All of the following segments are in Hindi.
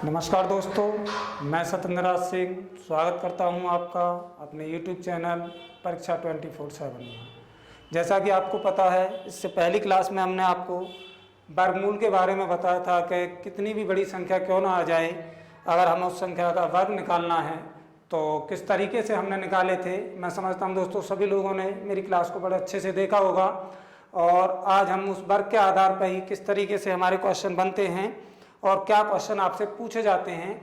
नमस्कार दोस्तों, मैं सत्येंद्र सिंह स्वागत करता हूं आपका अपने YouTube चैनल परीक्षा 24/7 में। जैसा कि आपको पता है, इससे पहली क्लास में हमने आपको वर्गमूल के बारे में बताया था कि कितनी भी बड़ी संख्या क्यों ना आ जाए, अगर हमें उस संख्या का वर्ग निकालना है तो किस तरीके से हमने निकाले थे। मैं समझता हूँ दोस्तों सभी लोगों ने मेरी क्लास को बड़े अच्छे से देखा होगा और आज हम उस वर्ग के आधार पर ही किस तरीके से हमारे क्वेश्चन बनते हैं और क्या क्वेश्चन आपसे पूछे जाते हैं।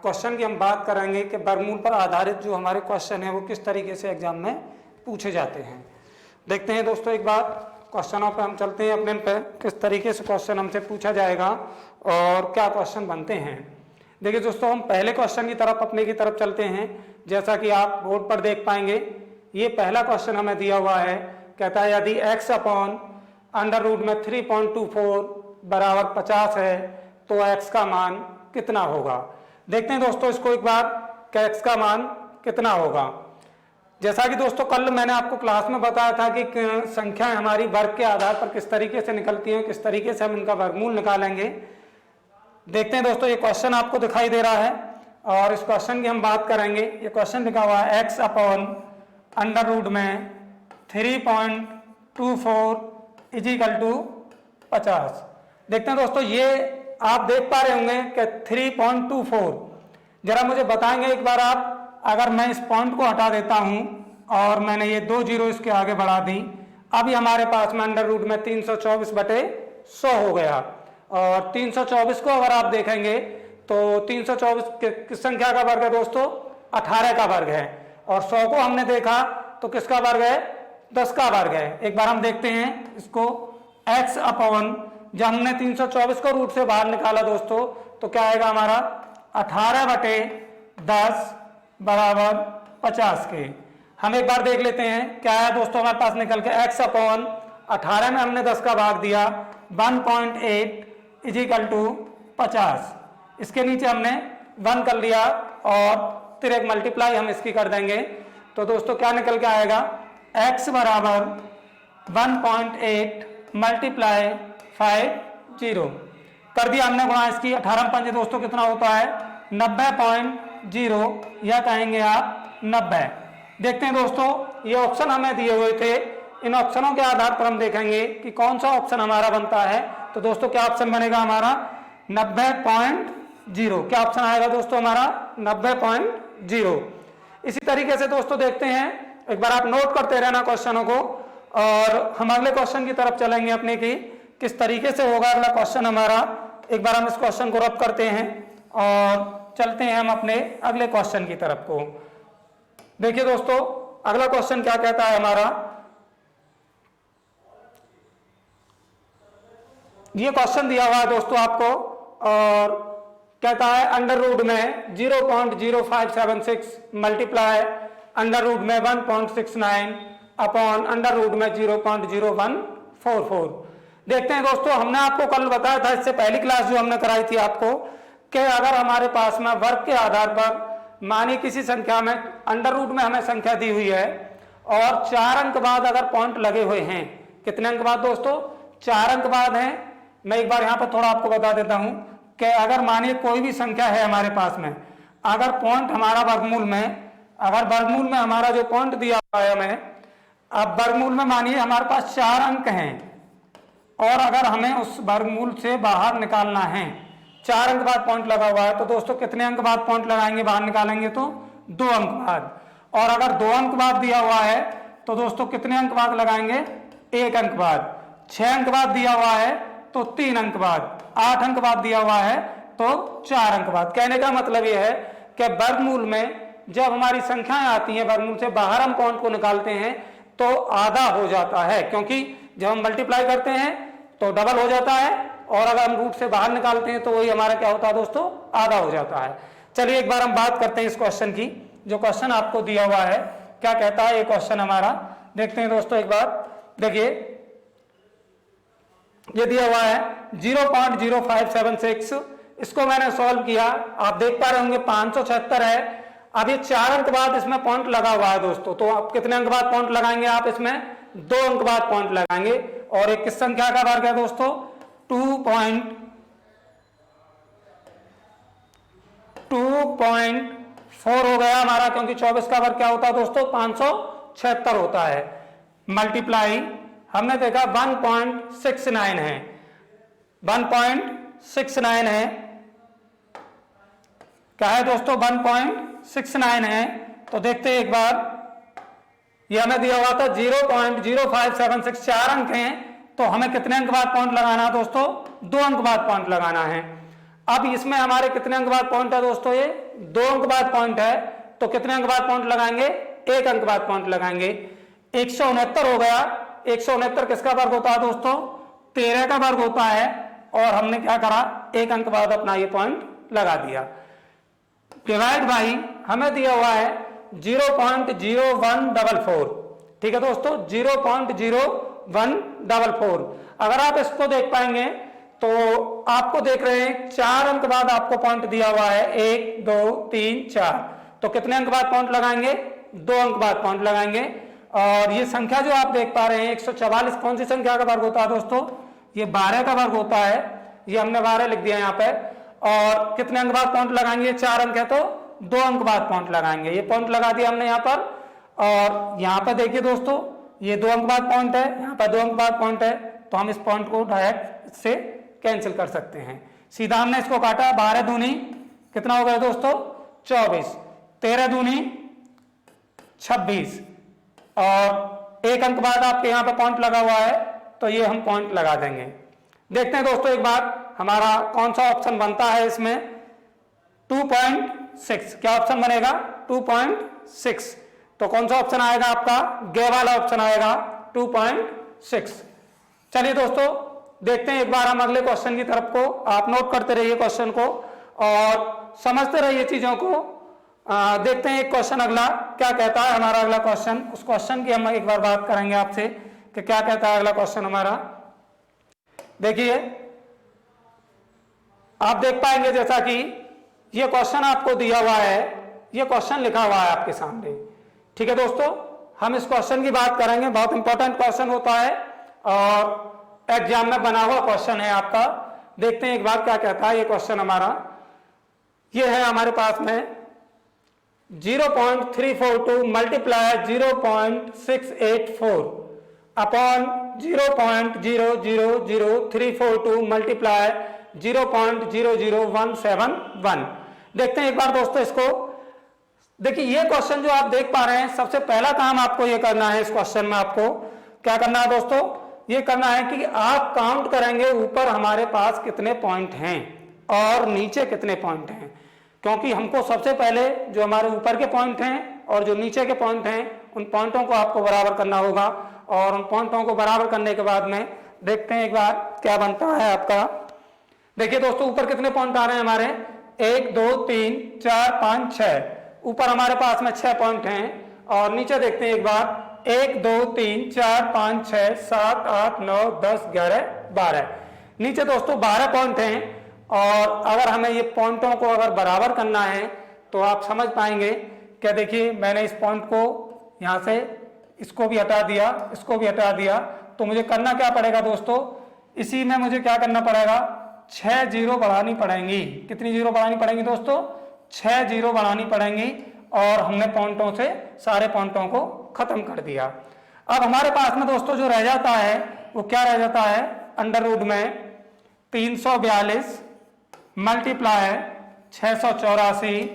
क्वेश्चन की हम बात करेंगे कि वर्गमूल पर आधारित जो हमारे क्वेश्चन है वो किस तरीके से एग्जाम में पूछे जाते हैं। देखते हैं दोस्तों, एक बार क्वेश्चनों पे हम चलते हैं अपने पे, किस तरीके से क्वेश्चन हमसे पूछा जाएगा और क्या क्वेश्चन बनते हैं। देखिए दोस्तों, हम पहले क्वेश्चन की तरफ अपने की तरफ चलते हैं। जैसा कि आप बोर्ड पर देख पाएंगे, ये पहला क्वेश्चन हमें दिया हुआ है। कहता है यदि x अपॉन अंडर रूट में 3.24 बराबर 50 है तो x का मान कितना होगा। देखते हैं दोस्तों इसको एक बार कि x का मान कितना होगा। जैसा कि दोस्तों कल मैंने आपको क्लास में बताया था कि संख्याएं हमारी वर्ग के आधार पर किस तरीके से निकलती हैं, किस तरीके से हम इनका वर्गमूल निकालेंगे। देखते हैं दोस्तों, ये क्वेश्चन आपको दिखाई दे रहा है और इस क्वेश्चन की हम बात करेंगे। ये क्वेश्चन लिखा हुआ है x अपॉन अंडर रूट में 3.24 = 50। देखते हैं दोस्तों, ये आप देख पा रहे होंगे कि 3.24। जरा मुझे बताएंगे एक बार आप, अगर मैं इस पॉइंट को हटा देता हूं और मैंने ये 2 जीरो इसके आगे बढ़ा दी, अभी हमारे पास में अंडर रूट में 324/100 हो गया। और 324 को अगर आप देखेंगे तो 324 किस संख्या का वर्ग है दोस्तों? 18 का वर्ग है। और 100 को हमने देखा तो किसका वर्ग है? 10 का वर्ग है। एक बार हम देखते हैं इसको, x अपॉन, जब हमने 324 को रूट से बाहर निकाला दोस्तों तो क्या आएगा हमारा? 18/10 बराबर 50 के। हम एक बार देख लेते हैं क्या है दोस्तों हमारे पास निकल के। x अपॉन 18 में हमने 10 का भाग दिया, 1.8 = 50। इसके नीचे हमने 1 कर लिया और फिर एक मल्टीप्लाई हम इसकी कर देंगे तो दोस्तों क्या निकल के आएगा? x बराबर 1.8 × 50 कर दिया हमने गुणा इसकी। 18 पंजे दोस्तों कितना होता है? 90.0 या कहेंगे आप 90। देखते हैं दोस्तों, ये ऑप्शन हमें दिए हुए थे, इन ऑप्शनों के आधार पर हम देखेंगे कि कौन सा ऑप्शन हमारा बनता है। तो दोस्तों क्या ऑप्शन बनेगा हमारा? 90.0। क्या ऑप्शन आएगा दोस्तों हमारा? 90.0। इसी तरीके से दोस्तों देखते हैं, एक बार आप नोट करते रहना क्वेश्चनों को और हम अगले क्वेश्चन की तरफ चलेंगे अपने की, किस तरीके से होगा अगला क्वेश्चन हमारा। एक बार हम इस क्वेश्चन को रब करते हैं और चलते हैं हम अपने अगले क्वेश्चन की तरफ को। देखिए दोस्तों, अगला क्वेश्चन क्या कहता है हमारा। ये क्वेश्चन दिया हुआ है दोस्तों आपको और कहता है अंडर रूट में 0.0576 मल्टीप्लाई अंडर रूट में 1.69 अपॉन अंडर रूट में 0.0144। देखते हैं दोस्तों, हमने आपको कल बताया था, इससे पहली क्लास जो हमने कराई थी आपको, कि अगर हमारे पास में वर्ग के आधार पर मानिए किसी संख्या में अंडर रूट में हमें संख्या दी हुई है और 4 अंक बाद अगर पॉइंट लगे हुए हैं। कितने अंक बाद दोस्तों? 4 अंक बाद हैं। मैं एक बार यहाँ पर थोड़ा आपको बता देता हूँ कि अगर मानिए कोई भी संख्या है हमारे पास में, अगर पॉइंट हमारा वर्गमूल में, अगर वर्गमूल में हमारा जो पॉइंट दिया हुआ है हमें, अब वर्गमूल में मानिए हमारे पास 4 अंक हैं और अगर हमें उस वर्गमूल से बाहर निकालना है, 4 अंक बाद पॉइंट लगा हुआ है, तो दोस्तों कितने अंक बाद पॉइंट लगाएंगे बाहर निकालेंगे? तो 2 अंक बाद। और अगर 2 अंक बाद दिया हुआ है तो दोस्तों कितने अंक बाद लगाएंगे? 1 अंक बाद। 6 अंक बाद दिया हुआ है तो 3 अंक बाद। 8 अंक बाद दिया हुआ है तो 4 अंक बाद। कहने का मतलब यह है कि वर्गमूल में जब हमारी संख्याएं आती हैं, वर्गमूल से बाहर हम पॉइंट को निकालते हैं तो आधा हो जाता है, क्योंकि जब हम मल्टीप्लाई करते हैं तो डबल हो जाता है और अगर हम रूट से बाहर निकालते हैं तो वही हमारा क्या होता है दोस्तों? आधा हो जाता है। चलिए एक बार हम बात करते हैं इस क्वेश्चन की। जो क्वेश्चन आपको दिया हुआ है क्या कहता है ये क्वेश्चन हमारा, देखते हैं दोस्तों एक बार। देखिए ये दिया हुआ है 0.0576, इसको मैंने सॉल्व किया, आप देख पा रहे होंगे 576 है। अब ये 4 अंक बाद इसमें पॉइंट लगा हुआ है दोस्तों, तो आप कितने अंक बाद पॉइंट लगाएंगे? आप इसमें 2 अंक बाद पॉइंट लगाएंगे। और एक किस संख्या का वर्ग है दोस्तों? 2.4 हो गया हमारा, क्योंकि 24 का वर्ग क्या होता है दोस्तों, 576 होता है। मल्टीप्लाई हमने देखा 1.69 है, 1.69 है, क्या है दोस्तों, 1.69 है। तो देखते हैं एक बार, ये हमें दिया हुआ था 0.0576, 4 अंक हैं, तो हमें कितने अंक बाद पॉइंट लगाना है दोस्तों, 2 अंक बाद पॉइंट लगाना है। अब इसमें हमारे कितने अंक बाद पॉइंट है दोस्तों, ये 2 अंक बाद पॉइंट है, तो कितने अंक बाद पॉइंट लगाएंगे, 1 अंक बाद पॉइंट लगाएंगे। 169 हो गया। 169 किसका वर्ग होता है दोस्तों, 13 का वर्ग होता है, और हमने क्या करा, 1 अंक बाद अपना ये पॉइंट लगा दिया। डिवाइड बाई हमें दिया हुआ है 0.0144, ठीक है दोस्तों, 0.0144। अगर आप इसको देख पाएंगे तो आपको देख रहे हैं 4 अंक बाद आपको पॉइंट दिया हुआ है, 1 2 3 4, तो कितने अंक बाद पॉइंट लगाएंगे, 2 अंक बाद पॉइंट लगाएंगे। और ये संख्या जो आप देख पा रहे हैं 144 कौन सी संख्या का वर्ग होता है दोस्तों, ये 12 का वर्ग होता है, ये हमने 12 लिख दिया यहाँ पे। और कितने अंक बाद पॉइंट लगाएंगे, 4 अंक है तो 2 अंक बाद पॉइंट लगाएंगे, ये पॉइंट लगा दिया हमने यहाँ पर। और यहाँ पर देखिए दोस्तों, ये 2 अंक बाद पॉइंट है, यहाँ पर 2 अंक बाद पॉइंट है, तो हम इस पॉइंट को डायरेक्ट से कैंसिल कर सकते हैं। सीधा हमने इसको काटा, 12 दूनी कितना हो गया दोस्तों, 24, 13 दूनी 26, और 1 अंक बाद आपके यहाँ पे पॉइंट लगा हुआ है, तो ये हम पॉइंट लगा देंगे। देखते हैं दोस्तों एक बार हमारा कौन सा ऑप्शन बनता है इसमें, 2.6, क्या ऑप्शन बनेगा, 2.6, तो कौन सा ऑप्शन आएगा आपका, गे वाला ऑप्शन आएगा, 2.6। चलिए दोस्तों देखते हैं एक बार हम अगले क्वेश्चन की तरफ को, आप नोट करते रहिए क्वेश्चन को और समझते रहिए चीजों को। देखते हैं एक क्वेश्चन अगला क्या कहता है हमारा अगला क्वेश्चन, उस क्वेश्चन की हम एक बार बात करेंगे आपसे कि क्या कहता है अगला क्वेश्चन हमारा। देखिए आप देख पाएंगे जैसा कि ये क्वेश्चन आपको दिया हुआ है, ये क्वेश्चन लिखा हुआ है आपके सामने, ठीक है दोस्तों। हम इस क्वेश्चन की बात करेंगे, बहुत इंपॉर्टेंट क्वेश्चन होता है और एग्जाम में बना हुआ क्वेश्चन है आपका। देखते हैं एक बार क्या कहता है ये क्वेश्चन हमारा। ये है हमारे पास में 0.342 मल्टीप्लाई 0.684 अपॉन 0.000342 मल्टीप्लाई 0.00171। देखते हैं एक बार दोस्तों इसको। देखिए ये क्वेश्चन जो आप देख पा रहे हैं, सबसे पहला काम आपको ये करना है, इस क्वेश्चन में आपको क्या करना है दोस्तों, ये करना है कि आप काउंट करेंगे ऊपर हमारे पास कितने पॉइंट हैं और नीचे कितने पॉइंट हैं, क्योंकि हमको सबसे पहले जो हमारे ऊपर के पॉइंट हैं और जो नीचे के पॉइंट हैं उन पॉइंटों को आपको बराबर करना होगा। और उन पॉइंटों को बराबर करने के बाद में देखते हैं एक बार क्या बनता है आपका। देखिए दोस्तों ऊपर कितने पॉइंट आ रहे हैं हमारे, 1 2 3 4 5 6, ऊपर हमारे पास में 6 पॉइंट हैं। और नीचे देखते हैं एक बार, 1 2 3 4 5 6 7 8 9 10 11 12, नीचे दोस्तों 12 पॉइंट हैं। और अगर हमें ये पॉइंटों को अगर बराबर करना है तो आप समझ पाएंगे क्या, देखिए मैंने इस पॉइंट को यहाँ से इसको भी हटा दिया, इसको भी हटा दिया, तो मुझे करना क्या पड़ेगा दोस्तों, इसी में मुझे क्या करना पड़ेगा, 6 जीरो बढ़ानी पड़ेंगी। कितनी जीरो बढ़ानी पड़ेंगी दोस्तों, 6 जीरो बढ़ानी पड़ेंगी। और हमने पॉइंटों से सारे पॉइंटों को खत्म कर दिया। अब हमारे पास में दोस्तों जो रह जाता है वो क्या रह जाता है, अंडर रूट में 342 मल्टीप्लाई 684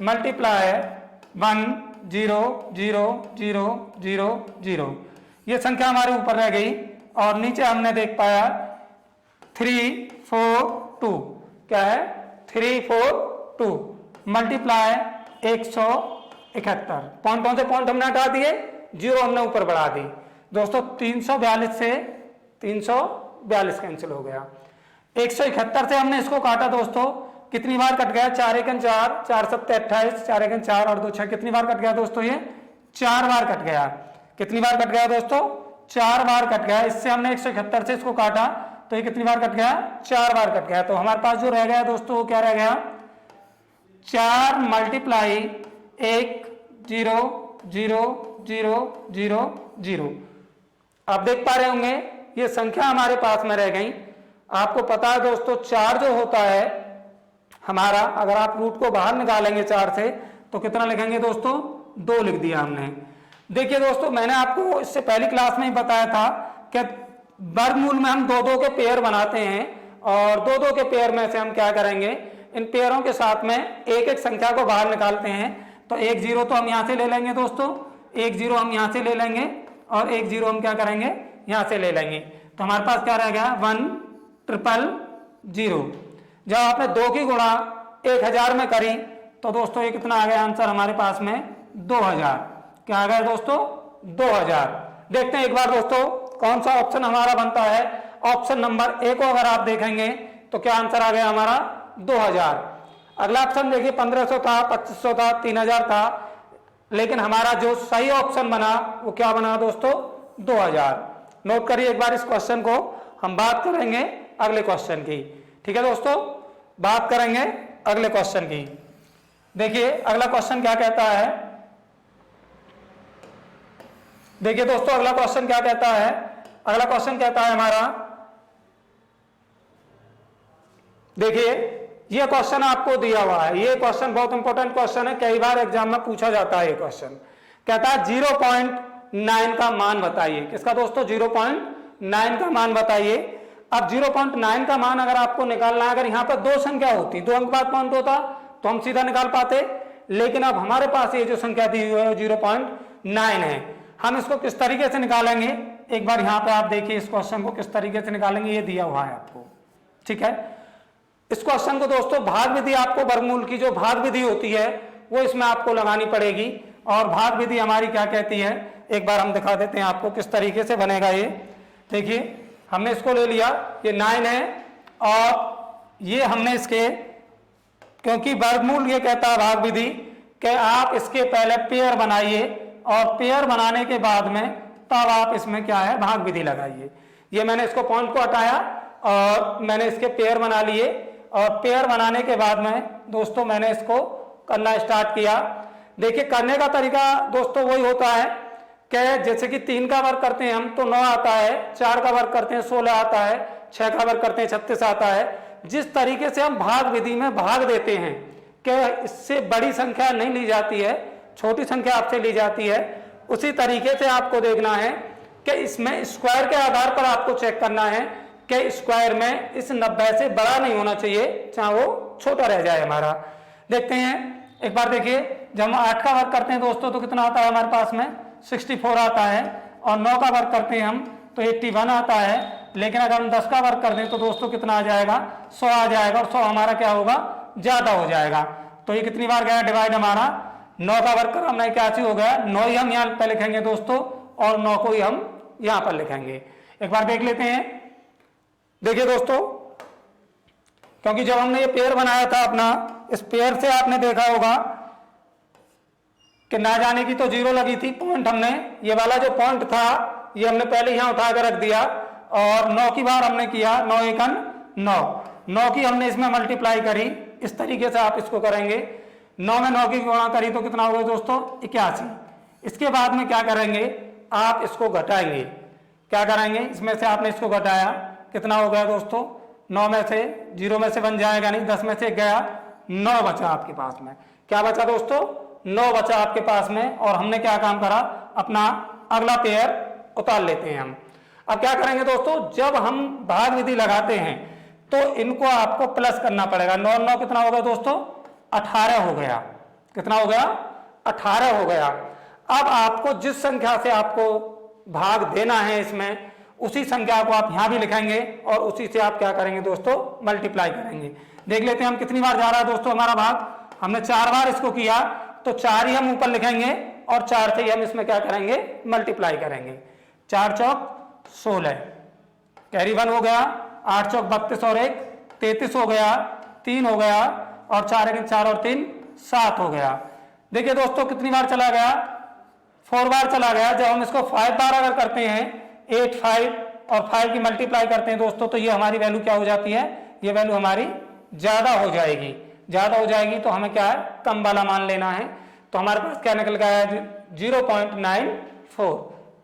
मल्टीप्लाई 1000000, ये संख्या हमारे ऊपर रह गई। और नीचे हमने देख पाया 342, क्या है 342 मल्टीप्लाई 171, पॉइंटों से पॉइंट हमने हटा दिए, जीरो हमने ऊपर बढ़ा दी दोस्तों। 342 से 342 कैंसिल हो गया। 171 से हमने इसको काटा दोस्तों, कितनी बार कट गया, 4 एकन 4, 4 सत्ते 28, 4 एकन 4 और 2 6, कितनी बार कट गया दोस्तों, ये 4 बार कट गया। कितनी बार कट गया दोस्तों, 4 बार कट गया। इससे हमने 171 से इसको काटा तो ये कितनी बार कट गया, 4 बार कट गया। तो हमारे पास जो रह गया दोस्तों वो क्या रह गया, 4 मल्टीप्लाई 1 0 0 0 0 0। आप देख पा रहे होंगे ये संख्या हमारे पास में रह गई। आपको पता है दोस्तों 4 जो होता है हमारा, अगर आप रूट को बाहर निकालेंगे 4 से तो कितना लिखेंगे दोस्तों, 2 लिख दिया हमने। देखिए दोस्तों, मैंने आपको इससे पहली क्लास में ही बताया था कि वर्गमूल में हम 2-2 के पेयर बनाते हैं और 2-2 के पेयर में से हम क्या करेंगे, इन पेयरों के साथ में एक एक संख्या को बाहर निकालते हैं। तो 1 0 तो हम यहाँ से ले लेंगे दोस्तों, 1 0 हम यहाँ से ले लेंगे और 1 0 हम क्या करेंगे, यहाँ से ले लेंगे। तो हमारे पास क्या रह गया, 1 0 0 0। जब आपने 2 की गुणा 1000 में करी तो दोस्तों ये कितना आ गया आंसर हमारे पास में, 2000। क्या आ गया दोस्तों, 2000। देखते हैं एक बार दोस्तों कौन सा ऑप्शन हमारा बनता है। ऑप्शन नंबर ए को अगर आप देखेंगे तो क्या आंसर आ गया हमारा, 2000। अगला ऑप्शन देखिए 1500 था, 2500 था, 3000 था, लेकिन हमारा जो सही ऑप्शन बना वो क्या बना दोस्तों, 2000। नोट करिए एक बार इस क्वेश्चन को। हम बात करेंगे अगले क्वेश्चन की, ठीक है दोस्तों, बात करेंगे अगले क्वेश्चन की। देखिए अगला क्वेश्चन क्या कहता है, देखिए दोस्तों अगला क्वेश्चन क्या कहता है। अगला क्वेश्चन कहता है हमारा, देखिए ये क्वेश्चन आपको दिया हुआ है, ये क्वेश्चन बहुत इंपॉर्टेंट क्वेश्चन है, कई बार एग्जाम में पूछा जाता है। ये क्वेश्चन कहता है 0.9 का मान बताइए। किसका दोस्तों, 0.9 का मान बताइए। अब 0.9 का मान अगर आपको निकालना है, अगर यहाँ पर 2 संख्या होती, 2 अंक बाद पॉइंट होता तो हम सीधा निकाल पाते, लेकिन अब हमारे पास ये जो संख्या दी हुई है 0.9 है। हम इसको किस तरीके से निकालेंगे, एक बार यहाँ पे आप देखिए इस क्वेश्चन को किस तरीके से निकालेंगे, ये दिया हुआ है आपको, ठीक है। इस क्वेश्चन को दोस्तों भाग विधि, आपको वर्गमूल की जो भाग विधि होती है वो इसमें आपको लगानी पड़ेगी। और भाग विधि हमारी क्या कहती है, एक बार हम दिखा देते हैं आपको किस तरीके से बनेगा ये। देखिए हमने इसको ले लिया, ये 9 है और ये हमने इसके, क्योंकि वर्गमूल ये कहता है भाग विधि कि आप इसके पहले पेयर बनाइए और पेयर बनाने के बाद में तब आप इसमें क्या है, भाग विधि लगाइए। ये मैंने इसको पॉइंट को हटाया और मैंने इसके पेयर बना लिए और पेयर बनाने के बाद में दोस्तों मैंने इसको करना स्टार्ट किया। देखिए करने का तरीका दोस्तों वही होता है कि जैसे कि 3 का वर्ग करते हैं हम तो 9 आता है, 4 का वर्ग करते हैं 16 आता है, 6 का वर्ग करते हैं 36 आता है। जिस तरीके से हम भाग विधि में भाग देते हैं कि इससे बड़ी संख्या नहीं ली जाती है, छोटी संख्या आपसे ली जाती है, उसी तरीके से आपको देखना है कि इसमें स्क्वायर के आधार पर आपको चेक करना है कि स्क्वायर में इस 90 से बड़ा नहीं होना चाहिए, चाहे वो छोटा रह जाए हमारा। देखते हैं एक बार, देखिए जब हम 8 का वर्ग करते हैं दोस्तों तो कितना आता है हमारे पास में, 64 आता है। और 9 का वर्ग करते हैं हम तो 81 आता है। लेकिन अगर हम 10 का वर्ग कर दें तो दोस्तों कितना आ जाएगा, 100 आ जाएगा। और 100 हमारा क्या होगा, ज्यादा हो जाएगा। तो ये कितनी बार गया डिवाइड हमारा, 9 का वर्ग कर हमने 81 हो गया, 9 ही हम यहाँ पे लिखेंगे दोस्तों और 9 को ही हम यहाँ पर लिखेंगे। एक बार देख लेते हैं। देखिए दोस्तों, क्योंकि जब हमने ये पेयर बनाया था अपना, इस पेयर से आपने देखा होगा कि ना जाने की तो 0 लगी थी, पॉइंट हमने ये वाला जो पॉइंट था ये हमने पहले यहाँ उठाकर रख दिया और 9 की बार हमने किया, 9 एकन 9, 9 की हमने इसमें मल्टीप्लाई करी। इस तरीके से आप इसको करेंगे, 9 में 9 की गुणा करी तो कितना होगा दोस्तों, 81। इसके बाद में क्या करेंगे, आप इसको घटाएंगे। क्या करेंगे, इसमें से आपने इसको घटाया, कितना हो गया दोस्तों, 9 में से 0 में से 1 जाएगा नहीं, 10 में से 1 गया, 9 बचा आपके पास में। क्या बचा दोस्तों, 9 बचा आपके पास में। और हमने क्या काम करा, अपना अगला पेयर उतार लेते हैं हम। अब क्या करेंगे दोस्तों, जब हम भाग विधि लगाते हैं तो इनको आपको प्लस करना पड़ेगा। 9 9 कितना हो गया दोस्तों, 18 हो गया। कितना हो गया, 18 हो गया। अब आपको जिस संख्या से आपको भाग देना है इसमें, उसी संख्या को आप यहां भी लिखेंगे और उसी से आप क्या करेंगे दोस्तों, मल्टीप्लाई करेंगे। देख लेते हैं हम कितनी बार जा रहा है दोस्तों हमारा भाग। हमने 4 बार इसको किया तो 4 ही हम ऊपर लिखेंगे और 4 से ही हम इसमें क्या करेंगे, मल्टीप्लाई करेंगे। 4 चौक 16, कैरी 1 हो गया, 8 चौक 32 और 1 33 हो गया, 3 हो गया और 4 1 4 और 3 7 हो गया। देखिए दोस्तों कितनी बार चला गया, 4 बार चला गया। जब हम इसको 5 बार अगर करते हैं, 8 5 और 5 की मल्टीप्लाई करते हैं दोस्तों, तो ये हमारी वैल्यू क्या हो जाती है, ये वैल्यू हमारी ज्यादा हो जाएगी। ज्यादा हो जाएगी तो हमें क्या है, कम वाला मान लेना है। तो हमारे पास क्या निकल गया है, 0.94।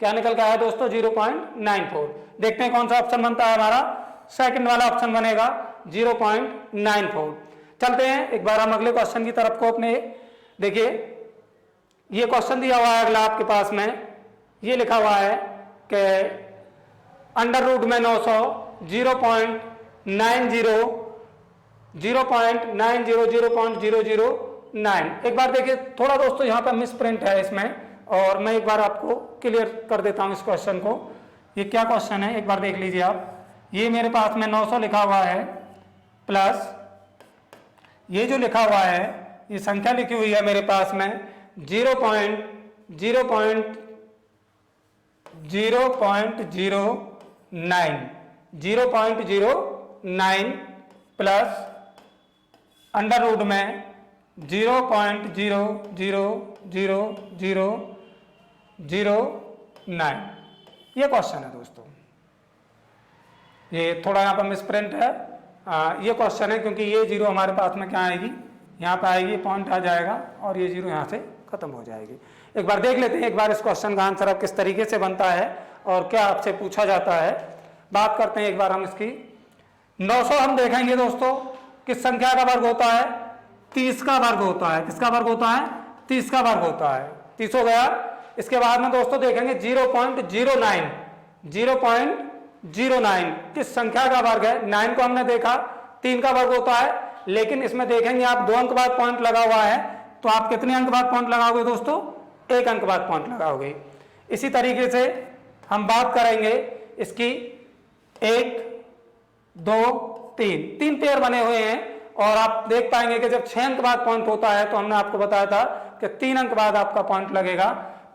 क्या निकल गया है दोस्तों, 0.94। देखते हैं कौन सा ऑप्शन बनता है हमारा, सेकंड वाला ऑप्शन बनेगा 0.94। चलते हैं एक बार हम अगले क्वेश्चन की तरफ को अपने। देखिए ये क्वेश्चन दिया हुआ है अगला आपके पास में, ये लिखा हुआ है कि अंडर रूट में 900 0.90 एक बार देखिए थोड़ा दोस्तों यहाँ पर मिस प्रिंट है इसमें, और मैं एक बार आपको क्लियर कर देता हूँ इस क्वेश्चन को। ये क्या क्वेश्चन है एक बार देख लीजिए आप। ये मेरे पास में 900 लिखा हुआ है प्लस ये जो लिखा हुआ है ये संख्या लिखी हुई है मेरे पास में 0.009 प्लस अंडर रूट में 0.0000009। ये क्वेश्चन है दोस्तों, ये थोड़ा यहाँ पर मिसप्रिंट है। ये क्वेश्चन है क्योंकि ये जीरो हमारे पास में क्या आएगी, यहाँ पे आएगी, पॉइंट आ जाएगा और ये जीरो यहाँ से खत्म हो जाएगी। एक बार देख लेते हैं एक बार इस क्वेश्चन का आंसर अब किस तरीके से बनता है और क्या आपसे पूछा जाता है। बात करते हैं एक बार हम इसकी। 900 हम देखेंगे दोस्तों किस संख्या का वर्ग होता है, 30 का वर्ग होता है। किसका वर्ग होता है, 30 का वर्ग होता है। 30 हो गया। इसके बाद में दोस्तों देखेंगे 0.09 किस संख्या का वर्ग है। 9 को हमने देखा 3 का वर्ग होता है, लेकिन इसमें देखेंगे आप 2 अंक बाद पॉइंट लगा हुआ है, तो आप कितने अंक बाद पॉइंट लगाओगे दोस्तों, 1 अंक बाद पॉइंट लगाओगे। इसी तरीके से हम बात करेंगे इसकी 1 2 3 पेयर बने हुए हैं, और आप देख पाएंगे कि जब 6 अंक बाद पॉइंट होता है तो हमने आपको बताया था कि 3 अंक बाद आपका पॉइंट लगेगा।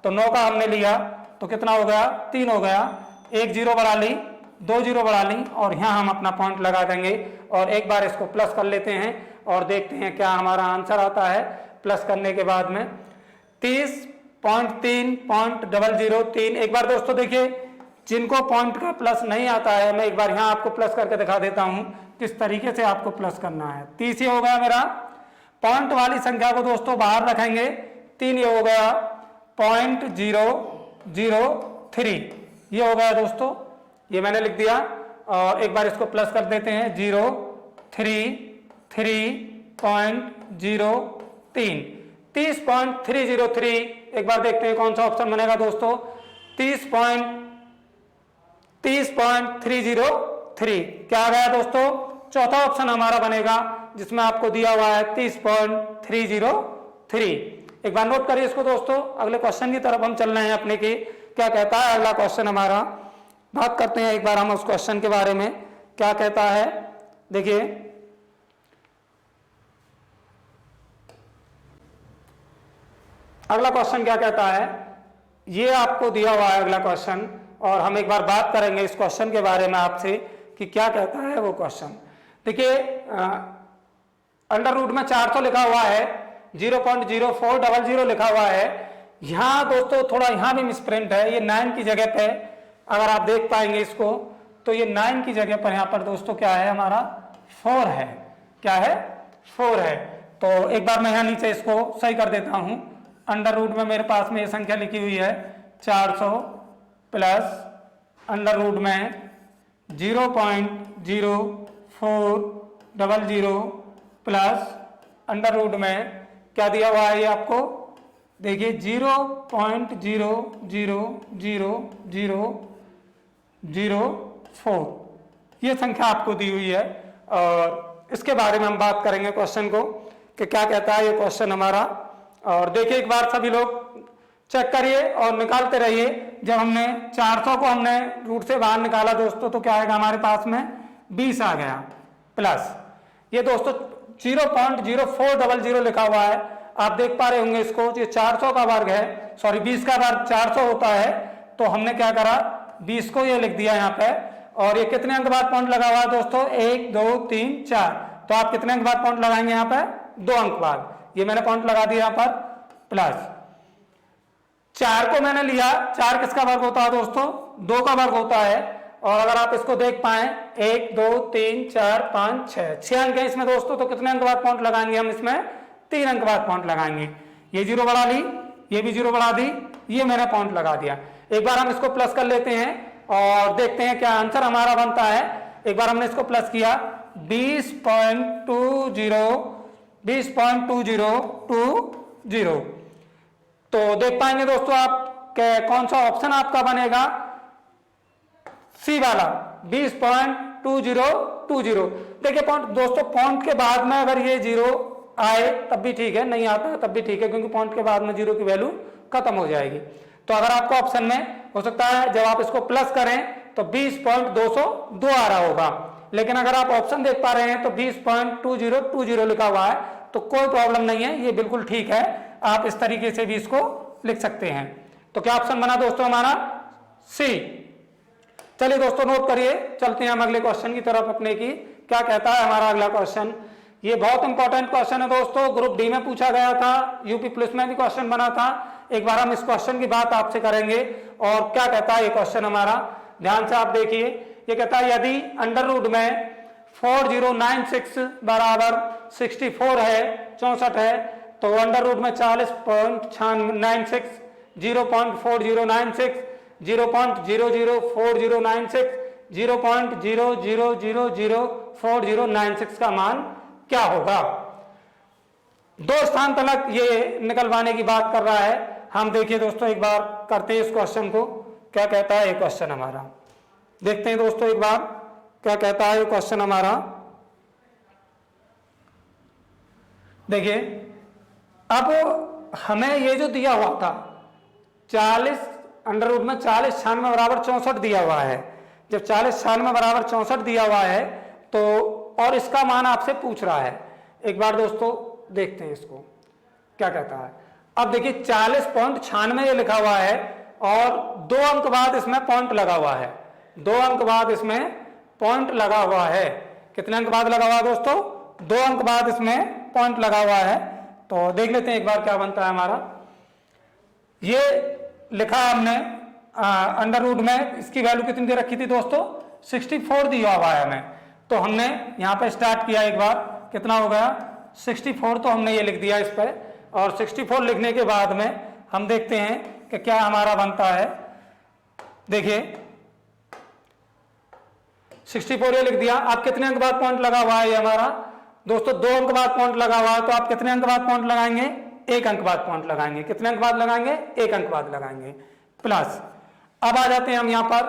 तो 9 का हमने लिया तो कितना हो गया, 3 हो गया। 1 जीरो बढ़ा ली, 2 जीरो बढ़ा ली, और यहाँ हम अपना पॉइंट लगा देंगे और एक बार इसको प्लस कर लेते हैं और देखते हैं क्या हमारा आंसर आता है। प्लस करने के बाद में 30.3.003। एक बार दोस्तों देखिए जिनको पॉइंट का प्लस नहीं आता है, मैं एक बार यहाँ आपको प्लस करके दिखा देता हूँ किस तरीके से आपको प्लस करना है। 30 ये हो गया मेरा, पॉइंट वाली संख्या को दोस्तों बाहर रखेंगे। 3 ये हो गया 0.003 ये हो गया दोस्तों, ये मैंने लिख दिया। और एक बार इसको प्लस कर देते हैं 0.33.03 30.303। एक बार देखते हैं कौन सा ऑप्शन बनेगा दोस्तों, 30.303 क्या आ गया दोस्तों, चौथा ऑप्शन हमारा बनेगा जिसमें आपको दिया हुआ है 30.303। एक बार नोट करिए इसको दोस्तों। अगले क्वेश्चन की तरफ हम चल रहे हैं अपने की, क्या कहता है अगला क्वेश्चन हमारा। बात करते हैं एक बार हम उस क्वेश्चन के बारे में, क्या कहता है। देखिए अगला क्वेश्चन क्या कहता है, ये आपको दिया हुआ है अगला क्वेश्चन, और हम एक बार बात करेंगे इस क्वेश्चन के बारे में आपसे कि क्या कहता है वो क्वेश्चन। देखिए अंडर रूट में 400 लिखा हुआ है, 0.0400 लिखा हुआ है। यहां दोस्तों थोड़ा यहां भी मिसप्रिंट है, ये 9 की जगह पे, अगर आप देख पाएंगे इसको तो ये 9 की जगह पर यहां पर दोस्तों क्या है हमारा 4 है। क्या है, 4 है। तो एक बार मैं यहां नीचे इसको सही कर देता हूं। अंडर रूट में मेरे पास में ये संख्या लिखी हुई है 400 प्लस अंडर रूट में 0.0400 प्लस अंडर रूट में क्या दिया हुआ है ये आपको देखिए 0.0000004 ये संख्या आपको दी हुई है। और इसके बारे में हम बात करेंगे क्वेश्चन को कि क्या कहता है ये क्वेश्चन हमारा। और देखिए एक बार सभी लोग चेक करिए और निकालते रहिए। जब हमने 400 को हमने रूट से बाहर निकाला दोस्तों तो क्या आएगा हमारे पास में 20 आ गया, प्लस ये दोस्तों 0.0400 लिखा हुआ है, आप देख पा रहे होंगे इसको, ये 400 का वर्ग है, सॉरी 20 का वर्ग 400 होता है। तो हमने क्या करा 20 को ये लिख दिया यहाँ पे। और ये कितने अंक बाद पॉइंट लगा हुआ है दोस्तों, 1 2 3 4। तो आप कितने अंक बाद पॉइंट लगाएंगे यहाँ पे, 2 अंक बाद। ये मैंने पॉइंट लगा दिया यहाँ पर, प्लस 4 को मैंने लिया, 4 किसका वर्ग होता है दोस्तों, 2 का वर्ग होता है। और अगर आप इसको देख पाए 1 2 3 4 5 6 अंक है इसमें दोस्तों, तो कितने अंक बाद पॉइंट लगाएंगे हम इसमें, 3 अंक बाद पॉइंट लगाएंगे। ये 0 बढ़ा ली, ये भी 0 बढ़ा दी, ये मैंने पॉइंट लगा दिया। एक बार हम इसको प्लस कर लेते हैं और देखते हैं क्या आंसर हमारा बनता है। एक बार हमने इसको प्लस किया 20.20 20.2020। तो देख पाएंगे दोस्तों आप कौन सा ऑप्शन आपका बनेगा, सी वाला 20.2020। देखिए पॉइंट दोस्तों, पॉइंट के बाद में अगर ये जीरो आए तब भी ठीक है, नहीं आता तब भी ठीक है, क्योंकि पॉइंट के बाद में जीरो की वैल्यू खत्म हो जाएगी। तो अगर आपको ऑप्शन में हो सकता है जब आप इसको प्लस करें तो 20.202 आ रहा होगा, लेकिन अगर आप ऑप्शन देख पा रहे हैं तो 20.2020 लिखा हुआ है, तो कोई प्रॉब्लम नहीं है, ये बिल्कुल ठीक है। आप इस तरीके से भी इसको लिख सकते हैं। तो क्या ऑप्शन बना दोस्तों हमारा, सी। चलिए दोस्तों नोट करिए, चलते हैं हम अगले क्वेश्चन की तरफ अपने की। क्या कहता है हमारा अगला क्वेश्चन, ये बहुत इंपॉर्टेंट क्वेश्चन है दोस्तों, ग्रुप डी में पूछा गया था, यूपी पुलिस में भी क्वेश्चन बना था। एक बार हम इस क्वेश्चन की बात आपसे करेंगे और क्या कहता है ये क्वेश्चन हमारा, ध्यान से आप देखिए। ये कहता है यदि अंडर रूट में 4096 बराबर 64 है, 64 है, तो अंडर रूट में 40.96 0.4096 0.004096 0.00004096 का मान क्या होगा। दो स्थान तक ये निकलवाने की बात कर रहा है। हम देखिए दोस्तों एक बार करते हैं इस क्वेश्चन को, क्या कहता है ये क्वेश्चन हमारा, देखते हैं दोस्तों एक बार क्या कहता है ये क्वेश्चन हमारा। देखिए अब हमें ये जो दिया हुआ था 40 अंडर रूट में 40 96 बराबर 64 दिया हुआ है। जब 40 96 बराबर 64 दिया हुआ है तो और इसका मान आपसे पूछ रहा है, एक बार दोस्तों देखते हैं इसको क्या कहता है। अब देखिए 40.96 ये लिखा हुआ है और 2 अंक बाद इसमें पॉइंट लगा हुआ है, 2 अंक बाद इसमें पॉइंट लगा हुआ है। कितने अंक बाद लगा हुआ है दोस्तों, 2 अंक बाद इसमें पॉइंट लगा हुआ है। तो देख लेते हैं एक बार क्या बनता है हमारा। ये लिखा हमने अंडर रूट में, इसकी वैल्यू कितनी दे रखी थी दोस्तों, 64 दिया हुआ है हमें। तो हमने यहाँ पे स्टार्ट किया, एक बार कितना हो गया 64, तो हमने ये लिख दिया इस पर, और 64 लिखने के बाद में हम देखते हैं कि क्या हमारा बनता है। देखिए 64 ये लिख दिया। आप कितने अंक बाद पॉइंट लगा हुआ है ये हमारा दोस्तों, 2 अंक बाद पॉइंट लगा हुआ है, तो आप कितने अंक बाद पॉइंट लगाएंगे, 1 अंक बाद पॉइंट लगाएंगे। कितने अंक बाद लगाएंगे, 1 अंक बाद लगाएंगे, प्लस। अब आ जाते हैं हम यहाँ पर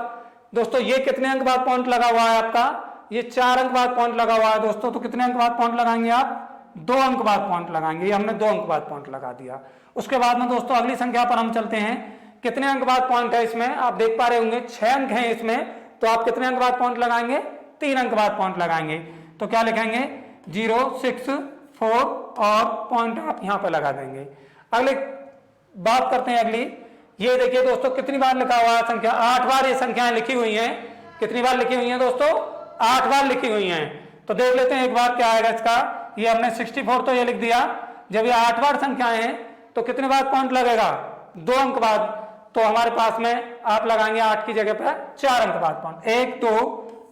दोस्तों, ये कितने अंक बाद पॉइंट लगा हुआ है आपका, ये 4 अंक बाद पॉइंट लगा हुआ है दोस्तों, तो कितने अंक बाद पॉइंट लगाएंगे आप, 2 अंक बाद पॉइंट लगाएंगे। ये हमने 2 अंक बाद पॉइंट लगा दिया। उसके बाद में दोस्तों अगली संख्या पर हम चलते हैं। कितने अंक बाद पॉइंट है इसमें, आप देख पा रहे होंगे 6 अंक हैं इसमें, तो आप कितने अंक बाद पॉइंट लगाएंगे, 3 अंक बाद पॉइंट लगाएंगे। तो क्या लिखेंगे 0 6 4 और पॉइंट आप यहां पर लगा देंगे। अगले बात करते हैं अगली। ये देखिए दोस्तों कितनी बार लिखा हुआ है संख्या, 8 बार ये संख्याएं लिखी हुई हैं। कितनी बार लिखी हुई हैं दोस्तों, 8 बार लिखी हुई हैं। तो देख लेते हैं एक बार क्या आएगा इसका। ये हमने 64 तो ये लिख दिया, जब ये 8 बार संख्याएं हैं तो कितने बाद पॉइंट लगेगा, 2 अंक बाद। तो हमारे पास में आप लगाएंगे 8 की जगह पर 4 अंक बाद पॉइंट, 1 2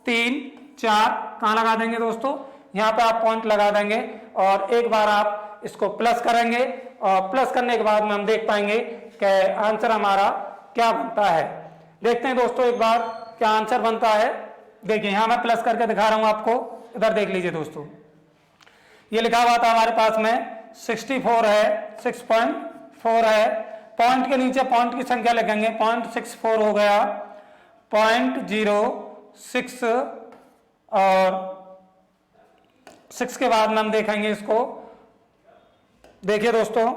3 4 कहां लगा देंगे दोस्तों, यहां पे आप पॉइंट लगा देंगे। और एक बार आप इसको प्लस करेंगे और प्लस करने के बाद में हम देख पाएंगे कि आंसर हमारा क्या बनता है। देखते हैं दोस्तों एक बार क्या आंसर बनता है। देखिए यहां मैं प्लस करके दिखा रहा हूं आपको, इधर देख लीजिए दोस्तों। ये लिखा हुआ था हमारे पास में 64 है, 6.4 है, पॉइंट के नीचे पॉइंट की संख्या लिखेंगे, 0.64 हो गया, 0.06 और 6 के बाद में हम देखेंगे इसको। देखिए दोस्तों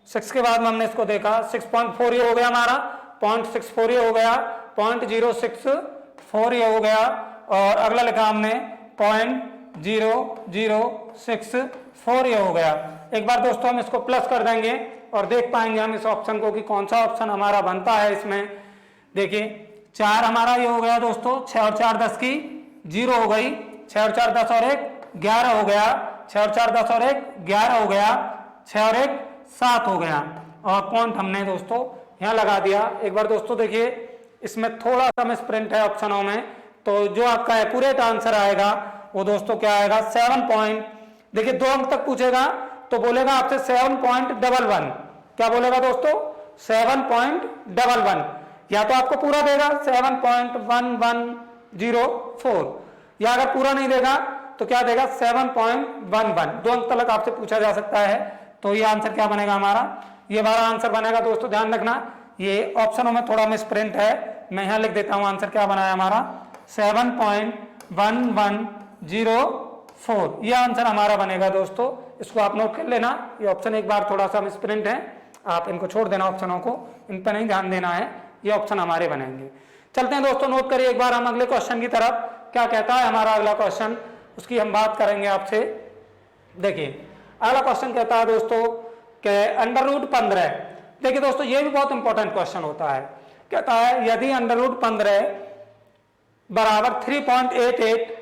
6 के बाद में हमने इसको देखा, 6.4 ये हो गया हमारा, 0.64 ये हो गया, 0.064 ये हो गया, और अगला लिखा हमने 0.0064 ये हो गया। एक बार दोस्तों हम इसको प्लस कर देंगे और देख पाएंगे हम इस ऑप्शन को कि कौन सा ऑप्शन हमारा बनता है इसमें। देखिए 4 हमारा ये हो गया दोस्तों, 6 और 4 10 की 0 हो गई, 6 और 4 10 और 1 11 हो गया, 6 और 4 10 और 1 11 हो गया, 6 और 1 7 हो गया, और पॉइंट हमने दोस्तों यहाँ लगा दिया। एक बार दोस्तों देखिए इसमें थोड़ा सा मिसप्रिंट है ऑप्शनों में, तो जो आपका एक्यूरेट आंसर आएगा वो दोस्तों क्या आएगा 7 पॉइंट। देखिए 2 अंक तक पूछेगा तो बोलेगा आपसे 7.11, क्या बोलेगा दोस्तों 7.11, या तो आपको पूरा देगा 7.1104, या अगर पूरा नहीं देगा तो क्या देगा 7.11, 2 अंक तक आपसे पूछा जा सकता है। तो ये आंसर क्या बनेगा हमारा, ये हमारा आंसर बनेगा दोस्तों, ध्यान रखना ये ऑप्शनों में थोड़ा मिस प्रिंट है, मैं यहाँ लिख देता हूँ आंसर क्या बनाया हमारा 7.1104, ये आंसर हमारा बनेगा दोस्तों। इसको आप नोट कर लेना, ये ऑप्शन एक बार थोड़ा सा मिस प्रिंट है, आप इनको छोड़ देना, ऑप्शनों को इन पर नहीं ध्यान देना है, ये ऑप्शन हमारे बनेंगे। चलते हैं दोस्तों, नोट करिए एक बार हम अगले क्वेश्चन की तरफ, क्या कहता है हमारा अगला क्वेश्चन, उसकी हम बात करेंगे आपसे। देखिए अगला क्वेश्चन कहता है दोस्तों कि √15, देखिए दोस्तों ये भी बहुत इंपॉर्टेंट क्वेश्चन होता है। कहता है यदि √15 बराबर 3.88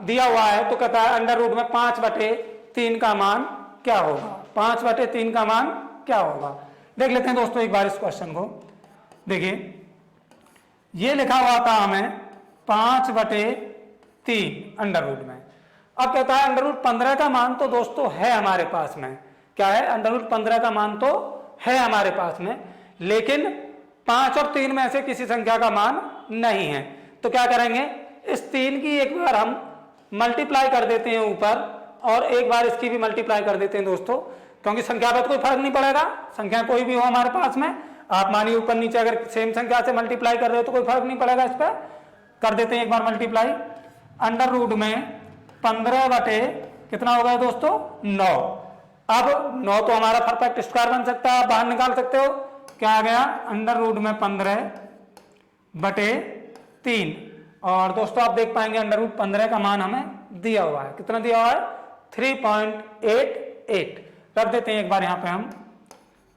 दिया हुआ है तो कहता है अंडर रूट में 5/3 का मान क्या होगा, 5/3 का मान क्या होगा। देख लेते हैं दोस्तों एक बार इस क्वेश्चन को। देखिए ये लिखा हुआ था हमें 5/3 अंडर रूट में। अब कहता है √15 का मान तो दोस्तों है हमारे पास में, क्या है √15 का मान तो है हमारे पास में, लेकिन 5 और 3 में से किसी संख्या का मान नहीं है। तो क्या करेंगे, इस 3 की एक बार हम मल्टीप्लाई कर देते हैं ऊपर, और एक बार इसकी भी मल्टीप्लाई कर देते हैं दोस्तों, क्योंकि संख्या पर कोई फर्क नहीं पड़ेगा, संख्या कोई भी हो हमारे पास में, आप मानिए ऊपर नीचे अगर सेम संख्या से मल्टीप्लाई कर रहे हो तो कोई फर्क नहीं पड़ेगा, इस पर कर देते हैं एक बार मल्टीप्लाई। अंडर रूट में 15 कितना हो गया दोस्तों 9। अब 9 तो हमारा परफेक्ट स्क्वायर बन सकता है, आप बाहर निकाल सकते हो, क्या आ गया अंडर रूट में 15/3। और दोस्तों आप देख पाएंगे अंडर रूट 15 का मान हमें दिया हुआ है, कितना दिया हुआ है 3.88। रख देते हैं एक बार यहाँ पे हम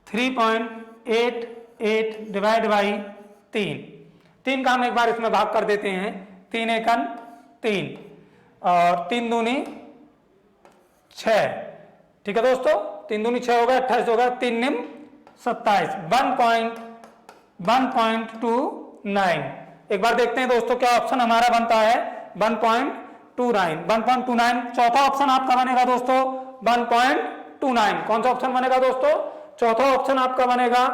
3.88 डिवाइड बाई 3 का हम एक बार इसमें भाग कर देते हैं, 3 एकन 3 और 3 दूनी 6, ठीक है दोस्तों, 3 दूनी 6 हो गया, 28 हो गया, 3 निम 27, 1.29। एक बार देखते हैं दोस्तों क्या ऑप्शन हमारा बनता है 1.29। चौथा ऑप्शन आपका बनेगा दोस्तों 1.29। कौन सा ऑप्शन बनेगा दोस्तों, चौथा ऑप्शन आपका बनेगा।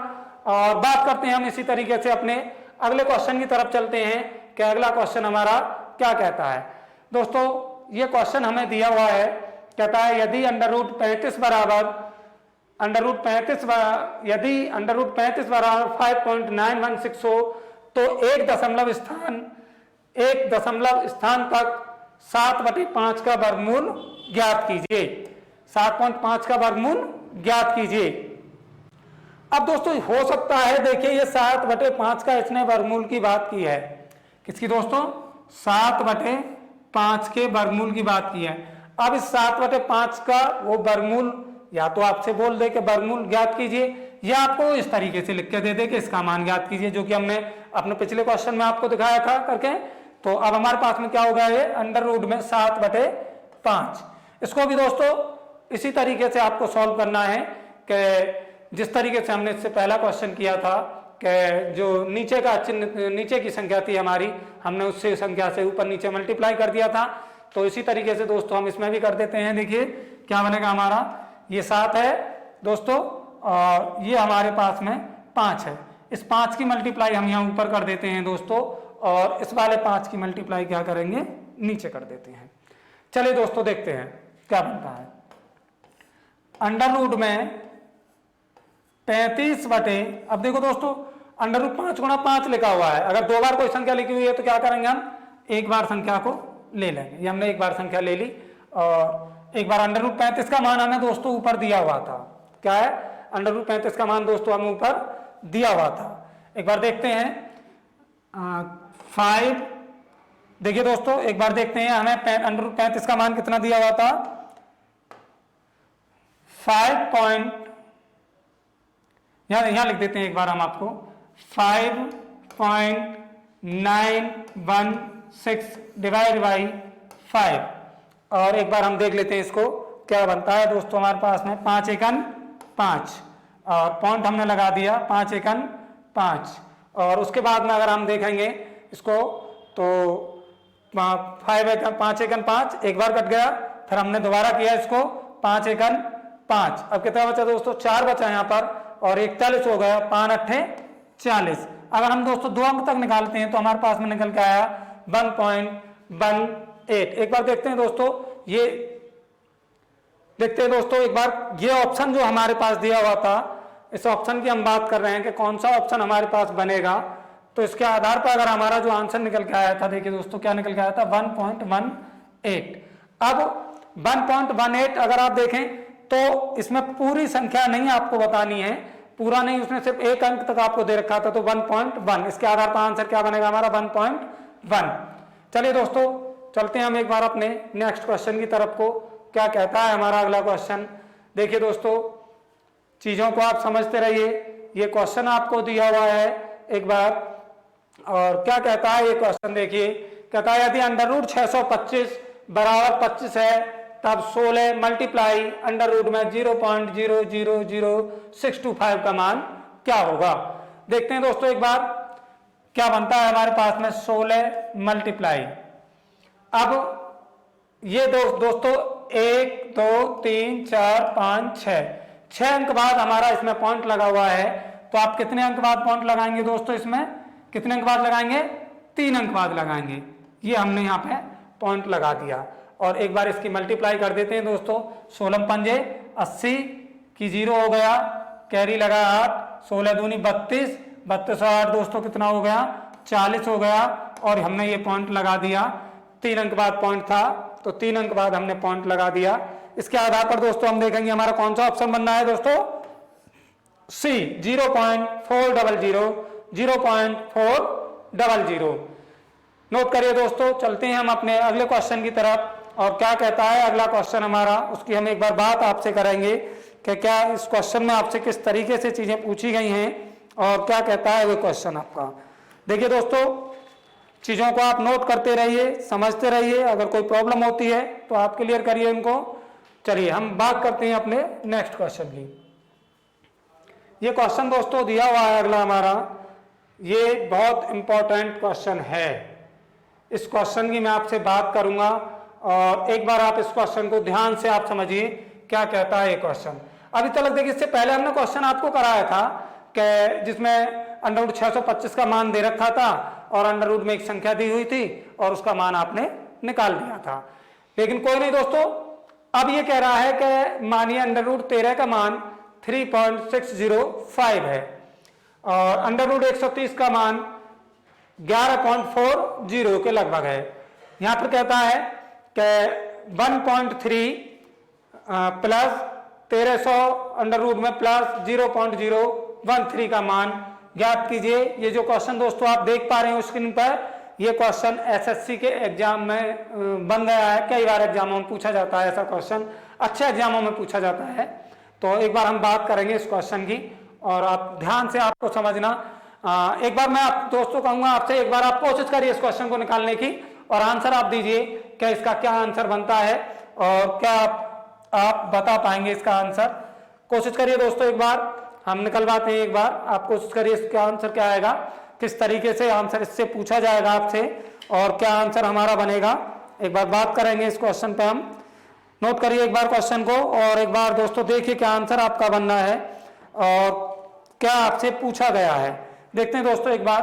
और बात करते हैं हम इसी तरीके से अपने अगले क्वेश्चन की तरफ चलते हैं कि अगला क्वेश्चन हमारा क्या कहता है। दोस्तों ये क्वेश्चन हमें दिया हुआ है, कहता है यदि √35 बराबर यदि √35 बराबर 5.916 हो तो एक दशमलव स्थान तक 7/5 का वर्गमूल ज्ञात कीजिए। 7.5 का वर्गमूल ज्ञात कीजिए। अब दोस्तों हो सकता है, देखिए ये 7/5 का इसने वर्गमूल की बात की है, किसकी दोस्तों 7/5 के वर्गमूल की बात की है। अब इस 7/5 का वो वर्गमूल या तो आपसे बोल दे कि वर्गमूल ज्ञात कीजिए, या आपको इस तरीके से लिख के दे दे कि इसका मान ज्ञात कीजिए, जो कि हमने अपने पिछले क्वेश्चन में आपको दिखाया था करके। तो अब हमारे पास में क्या हो गया, ये अंडर रूट में 7/5। इसको भी दोस्तों इसी तरीके से आपको सॉल्व करना है कि जिस तरीके से हमने इससे पहला क्वेश्चन किया था कि जो नीचे का चिन्ह, नीचे की संख्या थी हमारी, हमने उससे संख्या से ऊपर नीचे मल्टीप्लाई कर दिया था। तो इसी तरीके से दोस्तों हम इसमें भी कर देते हैं। देखिए क्या बनेगा हमारा, ये 7 है दोस्तों और ये हमारे पास में 5 है। इस 5 की मल्टीप्लाई हम यहाँ ऊपर कर देते हैं दोस्तों, और इस वाले 5 की मल्टीप्लाई क्या करेंगे, नीचे कर देते हैं। चलिए दोस्तों देखते हैं क्या बनता है। अंडर रूट में 35 बटे, अब देखो दोस्तों अंडर रूट 5 गुणा 5 लिखा हुआ है, अगर 2 बार कोई संख्या लिखी हुई है तो क्या करेंगे हम, एक बार संख्या को ले लेंगे। ये हमने एक बार संख्या ले ली, और एक बार अंडर रूट 35 का मान हमें दोस्तों ऊपर दिया हुआ था, क्या है अंडर रूट 35 का मान दोस्तों हमें ऊपर दिया हुआ था। एक बार देखते हैं 5, देखिए दोस्तों एक बार देखते हैं हमें अंडर रूट 35 का मान कितना दिया हुआ था, 5 यहां लिख देते हैं एक बार हम आपको 5.916 डिवाइड बाई 5, और एक बार हम देख लेते हैं इसको क्या बनता है दोस्तों। हमारे पास में 5 एकन 5 और पॉइंट हमने लगा दिया 5 एकन 5, और उसके बाद में अगर हम देखेंगे इसको तो 5 एकन 5 एक बार कट गया, फिर हमने दोबारा किया इसको 5 एकन 5। अब कितना बचा दोस्तों, 4 बचा यहाँ पर, और 41 हो गया, 5 8 40। अगर हम दोस्तों 2 अंक तक निकालते हैं तो हमारे पास में निकल के आया 1.18 एक बार देखते हैं दोस्तों, ये देखते हैं दोस्तों एक बार, ये ऑप्शन जो हमारे पास दिया हुआ था, इस ऑप्शन की हम बात कर रहे हैं कि कौन सा ऑप्शन हमारे पास बनेगा। तो इसके आधार पर अगर हमारा जो आंसर निकल के आया था, देखिए दोस्तों क्या निकल के आया था, 1.18। अब 1.18 अगर आप देखें तो इसमें पूरी संख्या नहीं आपको बतानी है, पूरा नहीं, उसने सिर्फ एक अंक तक आपको दे रखा था, तो 1.1, इसके आधार पर आंसर क्या बनेगा हमारा 1.1। चलिए दोस्तों चलते हैं हम एक बार अपने नेक्स्ट क्वेश्चन की तरफ को, क्या कहता है हमारा अगला क्वेश्चन। देखिए दोस्तों चीजों को आप समझते रहिए, ये क्वेश्चन आपको दिया हुआ है एक बार, और क्या कहता है ये क्वेश्चन देखिए, कहता है यदि अंडर रूट 625 बराबर 25 है तब 16 मल्टीप्लाई अंडर रूट में 0.000625 का मान क्या होगा। देखते हैं दोस्तों एक बार क्या बनता है हमारे पास में 16 मल्टीप्लाई, अब ये दोस्तों 1 2 3 4 5 6 अंक बाद हमारा इसमें पॉइंट लगा हुआ है, तो आप कितने अंक बाद पॉइंट लगाएंगे दोस्तों, इसमें कितने अंक बाद लगाएंगे, 3 अंक बाद लगाएंगे। ये हमने यहाँ पे पॉइंट लगा दिया, और एक बार इसकी मल्टीप्लाई कर देते हैं दोस्तों, 16 पंजे 80 की 0 हो गया, कैरी लगा 8, 16 दूनी 32, 32 और 8 दोस्तों कितना हो गया 40 हो गया, और हमने ये पॉइंट लगा दिया, 3 अंक बाद पॉइंट था तो 3 अंक बाद हमने पॉइंट लगा दिया। इसके आधार पर दोस्तों हम देखेंगे हमारा कौन सा ऑप्शन बन रहा है दोस्तों, सी 0.400, 0.400। नोट करिए दोस्तों, चलते हैं हम अपने अगले क्वेश्चन की तरफ, और क्या कहता है अगला क्वेश्चन हमारा, उसकी हम एक बार बात आपसे करेंगे कि क्या इस क्वेश्चन में आपसे किस तरीके से चीजें पूछी गई हैं और क्या कहता है वो क्वेश्चन आपका। देखिए दोस्तों चीजों को आप नोट करते रहिए, समझते रहिए, अगर कोई प्रॉब्लम होती है तो आप क्लियर करिए इनको। चलिए हम बात करते हैं अपने नेक्स्ट क्वेश्चन की। ये क्वेश्चन दोस्तों दिया हुआ है अगला हमारा, ये बहुत इंपॉर्टेंट क्वेश्चन है, इस क्वेश्चन की मैं आपसे बात करूंगा, और एक बार आप इस क्वेश्चन को ध्यान से आप समझिए क्या कहता है ये क्वेश्चन। अभी तक देखिए इससे पहले हमने क्वेश्चन आपको कराया था कि जिसमें अंडर रूट 625 का मान दे रखा था और अंडर रूट में एक संख्या दी हुई थी और उसका मान आपने निकाल दिया था। लेकिन कोई नहीं दोस्तों, अब ये कह रहा है कि मानिए अंडर रूट 13 का मान 3.605 है और अंडर रूट 130 का मान 11.40 के लगभग है। यहां पर कहता है कि 1.3 प्लस 1300 अंडर रूट में प्लस 0.013 का मान ज्ञात कीजिए। ये जो क्वेश्चन दोस्तों आप देख पा रहे हैं स्क्रीन पर, ये क्वेश्चन एसएससी के एग्जाम में बन गया है, कई बार एग्जामों में पूछा जाता है ऐसा क्वेश्चन, अच्छे एग्जामों में पूछा जाता है। तो एक बार हम बात करेंगे इस क्वेश्चन की और आप ध्यान से आपको समझना। एक बार मैं आप दोस्तों कहूंगा आपसे, एक बार आप कोशिश करिए इस क्वेश्चन को निकालने की और आंसर आप दीजिए क्या इसका क्या आंसर बनता है और क्या आप बता पाएंगे इसका आंसर। कोशिश करिए दोस्तों, एक बार हम निकलवाते हैं, एक बार आप कोशिश करिए इसका आंसर क्या आएगा, किस तरीके से आंसर इससे पूछा जाएगा आपसे और क्या आंसर हमारा बनेगा। एक बार बात करेंगे इस क्वेश्चन पे, हम नोट करिए एक बार क्वेश्चन को और एक बार दोस्तों देखिए क्या आंसर आपका बनना है और क्या आपसे पूछा गया है। देखते हैं दोस्तों एक बार,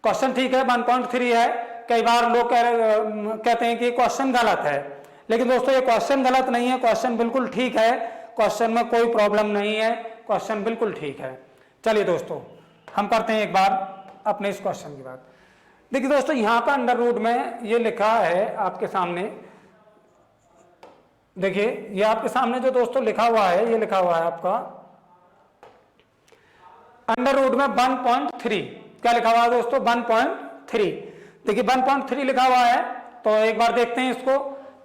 क्वेश्चन ठीक है 1.3 है, कई बार लोग कहते हैं कि क्वेश्चन गलत है, लेकिन दोस्तों ये क्वेश्चन गलत नहीं है, क्वेश्चन बिल्कुल ठीक है, क्वेश्चन में कोई प्रॉब्लम नहीं है, क्वेश्चन बिल्कुल ठीक है। चलिए दोस्तों हम करते हैं एक बार अपने इस क्वेश्चन की बात। देखिए दोस्तों यहाँ पर अंडर रूट में ये लिखा है आपके सामने, देखिए ये आपके सामने जो दोस्तों लिखा हुआ है, ये लिखा हुआ है आपका अंडर रूट में 1.3, क्या लिखा हुआ है दोस्तों 1.3। देखिए 1.3 लिखा हुआ है, तो एक बार देखते हैं इसको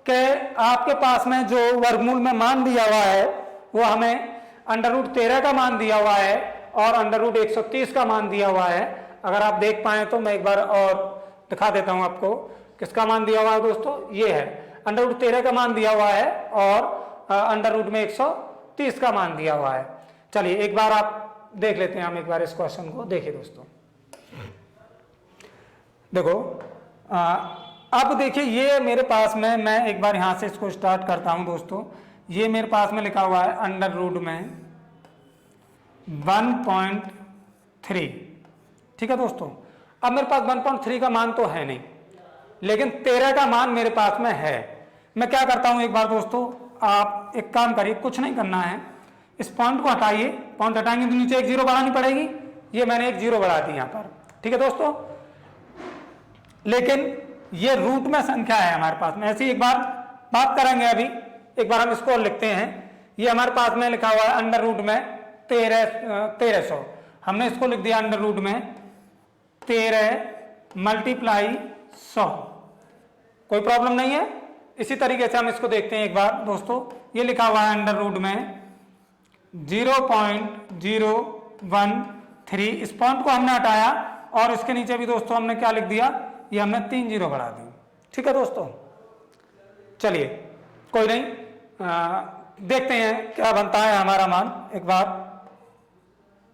कि आपके पास में जो वर्गमूल में मान दिया हुआ है वो हमें अंडर रूट 13 का मान दिया हुआ है और अंडर रूट 130 का मान दिया हुआ है। अगर आप देख पाए तो मैं एक बार और दिखा देता हूं आपको, किसका मान दिया हुआ है दोस्तों, ये है अंडर रूट 13 का मान दिया हुआ है और अंडर रूट में 130 का मान दिया हुआ है। चलिए एक बार आप देख लेते हैं हम एक बार इस क्वेश्चन को। देखिए दोस्तों देखो अब देखिए ये मेरे पास में, मैं एक बार यहां से इसको स्टार्ट करता हूं दोस्तों, ये मेरे पास में लिखा हुआ है अंडर रूट में 1.3, ठीक है दोस्तों। अब मेरे पास 1.3 का मान तो है नहीं, लेकिन 13 का मान मेरे पास में है। मैं क्या करता हूं एक बार दोस्तों, आप एक काम करिए, कुछ नहीं करना है, इस पॉइंट को हटाइए, पॉइंट हटाएंगे तो नीचे एक जीरो बढ़ानी पड़ेगी, ये मैंने एक जीरो बढ़ा दी यहां पर, ठीक है दोस्तों। लेकिन ये रूट में संख्या है हमारे पास में, ऐसी एक बार बात करेंगे अभी, एक बार हम इसको लिखते हैं। ये हमारे पास में लिखा हुआ है अंडर रूट में 1300, हमने इसको लिख दिया अंडर रूट में 13 मल्टीप्लाई 100, कोई प्रॉब्लम नहीं है। इसी तरीके से हम इसको देखते हैं एक बार दोस्तों, ये लिखा हुआ है अंडर रूट में 0.013, इस पॉइंट को हमने हटाया और इसके नीचे भी दोस्तों हमने क्या लिख दिया, ये हमने 3 जीरो बढ़ा दी, ठीक है दोस्तों। चलिए कोई नहीं, देखते हैं क्या बनता है हमारा मान, एक बार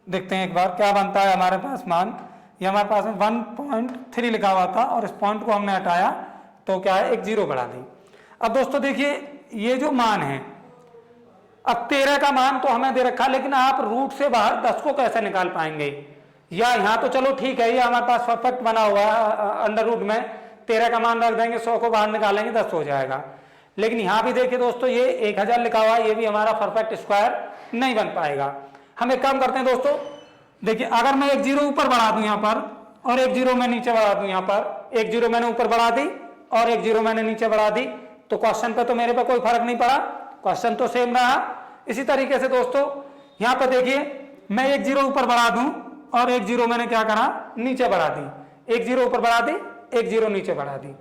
देखते हैं एक बार क्या बनता है हमारे पास मान। ये हमारे पास में 1.3 लिखा हुआ था और इस पॉइंट को हमने हटाया तो क्या है, एक जीरो बढ़ा दी। अब दोस्तों देखिए ये जो मान है, अब 13 का मान तो हमें दे रखा, लेकिन आप रूट से बाहर 10 को कैसे निकाल पाएंगे, या यहाँ तो चलो ठीक है, ये हमारे पास परफेक्ट बना हुआ है, अंडर रूट में 13 का मान रख देंगे, 100 को बाहर निकालेंगे 10 हो जाएगा। लेकिन यहाँ भी देखिए दोस्तों ये 1000 लिखा हुआ है, ये भी हमारा परफेक्ट स्क्वायर नहीं बन पाएगा। हम एक काम करते हैं दोस्तों, देखिए अगर मैं एक जीरो ऊपर बढ़ा दूं यहाँ पर और एक जीरो मैं नीचे बढ़ा दूं, यहाँ पर एक जीरो मैंने ऊपर बढ़ा दी और एक जीरो मैंने नीचे बढ़ा दी, तो क्वेश्चन पे तो मेरे पे कोई फर्क नहीं पड़ा, क्वेश्चन तो सेम रहा। इसी तरीके से दोस्तों यहाँ पे देखिए मैं एक जीरो ऊपर बढ़ा दूं और एक जीरो मैंने क्या करा, नीचे बढ़ा दी, एक जीरो ऊपर बढ़ा दी, एक जीरो नीचे बढ़ा दी।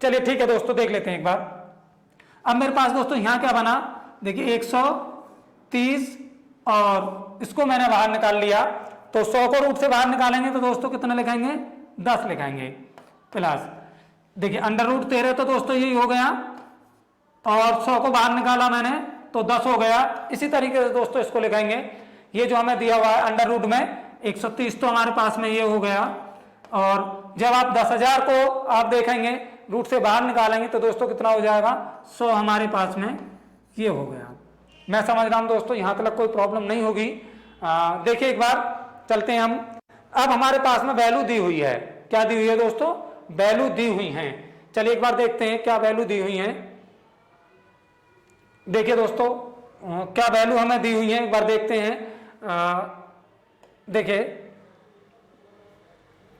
चलिए ठीक है दोस्तों, देख लेते हैं एक बार। अब मेरे पास दोस्तों यहाँ क्या बना, देखिए 130 और इसको मैंने बाहर निकाल लिया, तो 100 को रूट से बाहर निकालेंगे तो दोस्तों कितना लिखाएंगे, 10 लिखाएंगे प्लस, देखिए अंडर रूट 13 तो दोस्तों यही हो गया और 100 को बाहर निकाला मैंने तो 10 हो गया। इसी तरीके से दोस्तों इसको लिखाएंगे, ये जो हमें दिया हुआ है अंडर रूट में 130 तो हमारे पास में ये हो गया, और जब आप 10,000 को आप देखेंगे रूट से बाहर निकालेंगे तो दोस्तों कितना हो जाएगा, 100 हमारे पास में ये हो गया। मैं समझ रहा हूं दोस्तों यहाँ तक कोई प्रॉब्लम नहीं होगी। देखिए एक बार चलते हैं हम, अब हमारे पास में वैल्यू दी हुई है, क्या दी हुई है दोस्तों, वैल्यू दी हुई है। चलिए एक बार देखते हैं क्या वैल्यू दी हुई है। देखिए दोस्तों क्या वैल्यू हमें दी हुई है, एक बार देखते हैं। देखिए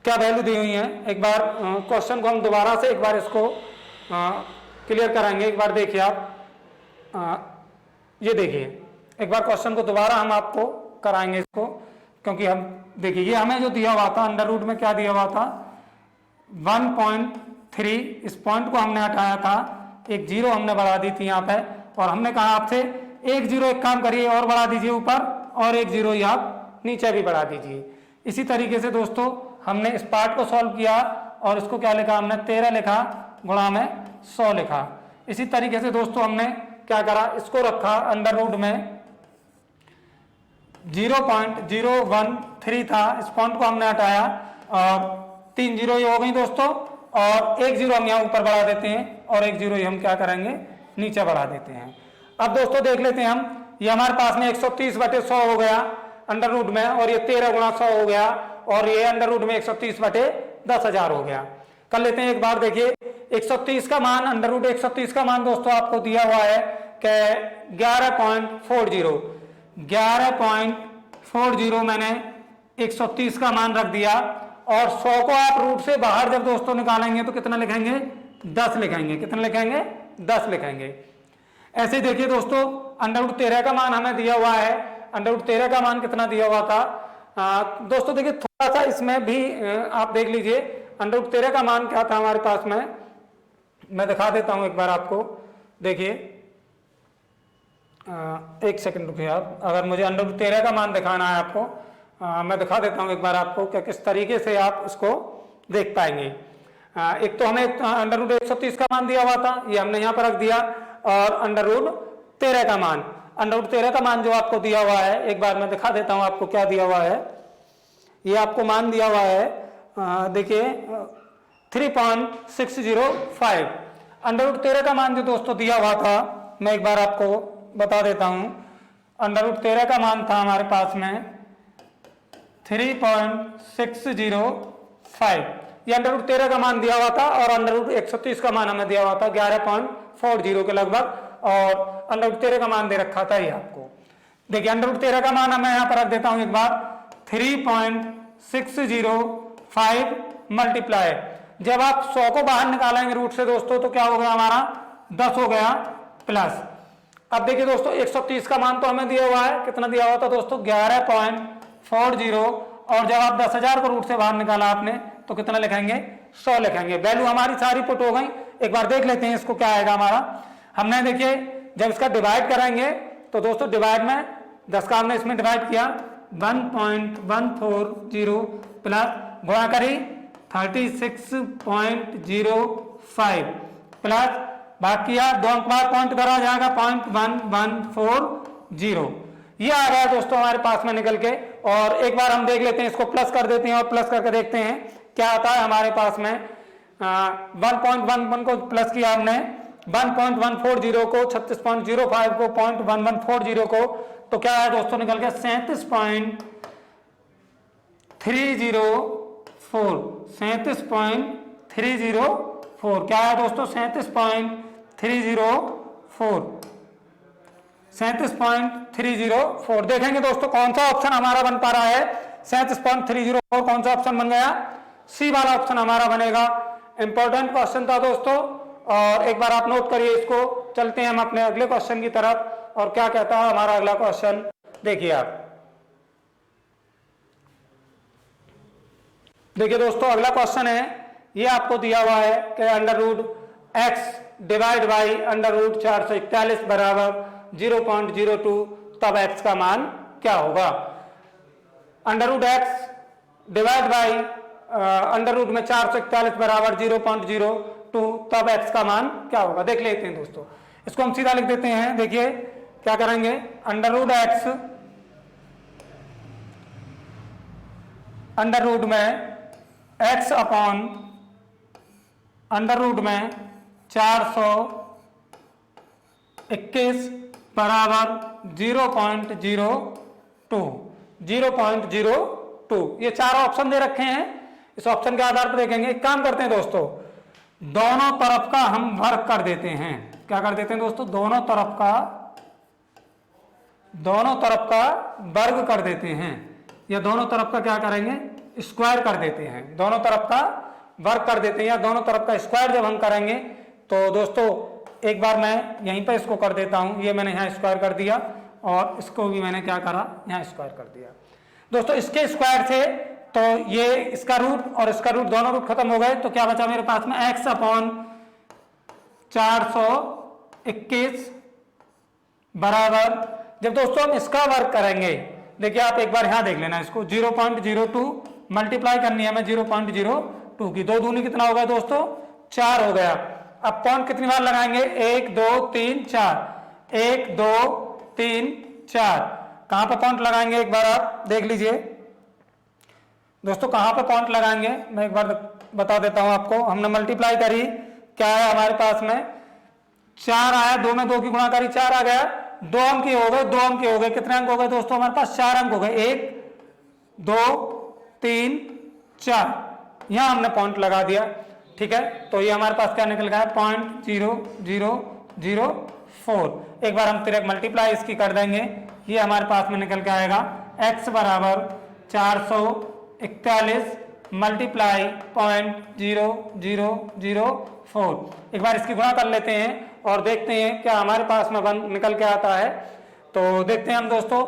क्या वैल्यू दी हुई है, एक बार क्वेश्चन को हम दोबारा से एक बार इसको क्लियर कराएंगे। एक बार देखिए आप, ये देखिए एक बार क्वेश्चन को दोबारा हम आपको कराएंगे इसको, क्योंकि हम देखिए ये हमें जो दिया हुआ था अंडर रूट में क्या दिया हुआ था 1.3, इस पॉइंट को हमने हटाया था, एक जीरो हमने बढ़ा दी थी यहाँ पे, और हमने कहा आपसे एक जीरो एक काम करिए और बढ़ा दीजिए ऊपर, और एक जीरो ही आप नीचे भी बढ़ा दीजिए। इसी तरीके से दोस्तों हमने इस पार्ट को सॉल्व किया और इसको क्या लिखा हमने, 13 लिखा गुणा में 100 लिखा। इसी तरीके से दोस्तों हमने क्या करा, इसको रखा अंडर रूट में 0.013 था, इस पॉइंट को हमने हटाया और 3 जीरो ये हो गई दोस्तों, और एक जीरो हम यहाँ ऊपर बढ़ा देते हैं और एक जीरो हम क्या करेंगे, नीचे बढ़ा देते हैं। अब दोस्तों देख लेते हैं हम, ये हमारे पास में 130/100 हो गया अंडर रूट में, और ये 13 गुणा 100 हो गया, और ये अंडर रूट में 130/10,000 हो गया। कर लेते हैं एक बार, देखिए 130 का मान, अंडर रूट 130 का मान दोस्तों आपको दिया हुआ है कि 11.40 मैंने 130 का मान रख दिया, और 100 को आप रूट से बाहर जब दोस्तों निकालेंगे तो कितना लिखेंगे, 10 लिखेंगे। कितना लिखेंगे, 10 लिखेंगे। ऐसे देखिए दोस्तों अंडर रूट 13 का मान हमें दिया हुआ है, अंडर रूट 13 का मान कितना दिया हुआ था दोस्तों, देखिए थोड़ा सा इसमें भी आप देख लीजिए अंडर रूट 13 का मान क्या था हमारे पास में, मैं दिखा देता हूं एक बार आपको। देखिए एक सेकंड रुकिए आप, अगर मुझे अंडर रूट 13 का मान दिखाना है आपको, मैं दिखा देता हूं एक बार आपको कि किस तरीके से आप इसको देख पाएंगे। एक तो हमें अंडर रूट 130 का मान दिया हुआ था, ये हमने यहाँ पर रख दिया, और अंडर रूट 13 का मान, अंडर रूट 13 का मान जो आपको दिया हुआ है, एक बार मैं दिखा देता हूं आपको क्या दिया हुआ है। ये आपको मान दिया हुआ है, देखिए 3.605। अंडर रूट 13 का मान जो दोस्तों दिया हुआ था, मैं एक बार आपको बता देता हूं। अंडर रूट 13 का मान था हमारे पास में 3.605। ये अंडर रूट 13 का मान दिया हुआ था और अंडर रूट 130 का मान हमें दिया हुआ था 11.40 के लगभग, और अंडर रूट 13 का मान दे रखा था ये आपको। देखिए अंडर रूट 13 का मान मैं यहाँ पर रख देता हूँ एक बार 3.605 मल्टीप्लाई, जब आप 100 को बाहर निकालेंगे रूट से दोस्तों तो क्या हो गया हमारा 10 हो गया प्लस। अब देखिए दोस्तों 130 का मान तो हमें दिया हुआ है, कितना दिया हुआ था दोस्तों 11.40, और जब आप 10,000 को रूट से बाहर निकाला आपने तो कितना लिखेंगे 100 लिखेंगे। वैल्यू हमारी सारी पुट हो गई। एक बार देख लेते हैं इसको क्या आएगा हमारा। हमने देखिए जब इसका डिवाइड करेंगे तो दोस्तों डिवाइड में 10 का हमने इसमें डिवाइड किया 1.140 प्लस गुणा करी 36.05 प्लस भाग किया 2 अंक बाद पॉइंट करा जाएगा 0.1140। ये आ गया दोस्तों हमारे पास में निकल के। और एक बार हम देख लेते हैं इसको, प्लस कर देते हैं और प्लस करके देखते हैं क्या आता है हमारे पास में। 1.11 को प्लस किया हमने 1.140 को 36.05 को 0.1140 को, तो क्या है दोस्तों निकल के 37.304 क्या है दोस्तों 37.304 देखेंगे दोस्तों कौन सा ऑप्शन हमारा बन पा रहा है। 37.304 कौन सा ऑप्शन बन गया, सी वाला ऑप्शन हमारा बनेगा। इंपॉर्टेंट क्वेश्चन था दोस्तों, और एक बार आप नोट करिए इसको। चलते हैं हम अपने अगले क्वेश्चन की तरफ, और क्या कहता है हमारा अगला क्वेश्चन देखिए आप। देखिए दोस्तों अगला क्वेश्चन है, ये आपको दिया हुआ है कि under root x divide by under root 441 बराबर 0.02, तब एक्स का मान क्या होगा। Under root x divide by under root में 441 बराबर 0.02, तब एक्स का मान क्या होगा। देख लेते हैं दोस्तों, इसको हम सीधा लिख देते हैं। देखिए क्या करेंगे, under root x under root में एक्स अपॉन अंडर रूट में 421 बराबर 0.02 ये चार ऑप्शन दे रखे हैं। इस ऑप्शन के आधार पर देखेंगे। एक काम करते हैं दोस्तों, दोनों तरफ का हम वर्ग कर देते हैं। क्या कर देते हैं दोस्तों, दोनों तरफ का वर्ग कर देते हैं, या दोनों तरफ का क्या करेंगे स्क्वायर कर देते हैं। दोनों तरफ का वर्ग कर देते हैं या दोनों तरफ का स्क्वायर जब हम करेंगे तो दोस्तों एक बार मैं यहीं पर इसको कर देता हूं। ये मैंने यहाँ स्क्वायर कर दिया और इसको भी मैंने क्या करा यहाँ स्क्वायर कर दिया। दोस्तों इसके स्क्वायर से तो ये इसका रूट और इसका रूट दोनों रूट खत्म हो गए, तो क्या बचा मेरे पास में x अपॉन 421 बराबर, जब दोस्तों हम इसका वर्ग करेंगे, देखिए आप एक बार यहां देख लेना इसको, 0.02 मल्टीप्लाई करनी है हमें 0.02 की, 2 दूनी कितना हो गया दोस्तों 4 हो गया। अब पॉइंट कितनी बार लगाएंगे 1 2 3 4, 1 2 3 4, कहां पर पॉइंट लगाएंगे एक बार आप देख लीजिए दोस्तों, कहां पर पॉइंट लगाएंगे मैं एक बार बता देता हूं आपको। हमने मल्टीप्लाई करी, क्या है हमारे पास में 4 आया, 2 में 2 की गुणा करी 4 आ गया, 2 अंक हो गए, 2 अंक हो गए, कितने अंक हो गए दोस्तों हमारे पास 4 अंक हो गए, 1 2 3 4, यहां हमने पॉइंट लगा दिया। ठीक है, तो ये हमारे पास क्या निकल गया 0.0004। एक बार हम फिर मल्टीप्लाई इसकी कर देंगे, ये हमारे पास में निकल के आएगा x बराबर 441 मल्टीप्लाई 0.0004। एक बार इसकी गुणा कर लेते हैं और देखते हैं क्या हमारे पास में निकल के आता है। तो देखते हैं हम दोस्तों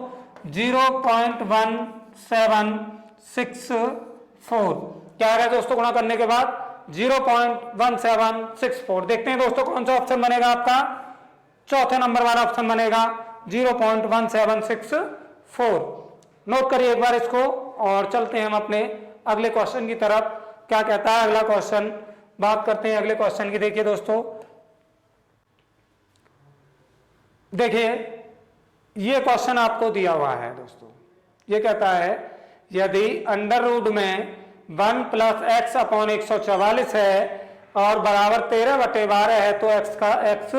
0.1764 क्या आ रहा है दोस्तों गुणा करने के बाद 0.1764। देखते हैं दोस्तों कौन सा ऑप्शन बनेगा आपका, चौथे नंबर वाला ऑप्शन बनेगा 0.1764। नोट करिए एक बार इसको और चलते हैं हम अपने अगले क्वेश्चन की तरफ। क्या कहता है अगला क्वेश्चन, बात करते हैं अगले क्वेश्चन की। देखिए दोस्तों, देखिए ये क्वेश्चन आपको दिया हुआ है दोस्तों, ये कहता है यदि अंडर रूट में 1 प्लस एक्स अपॉन 144 है और बराबर 13/12 है तो x का x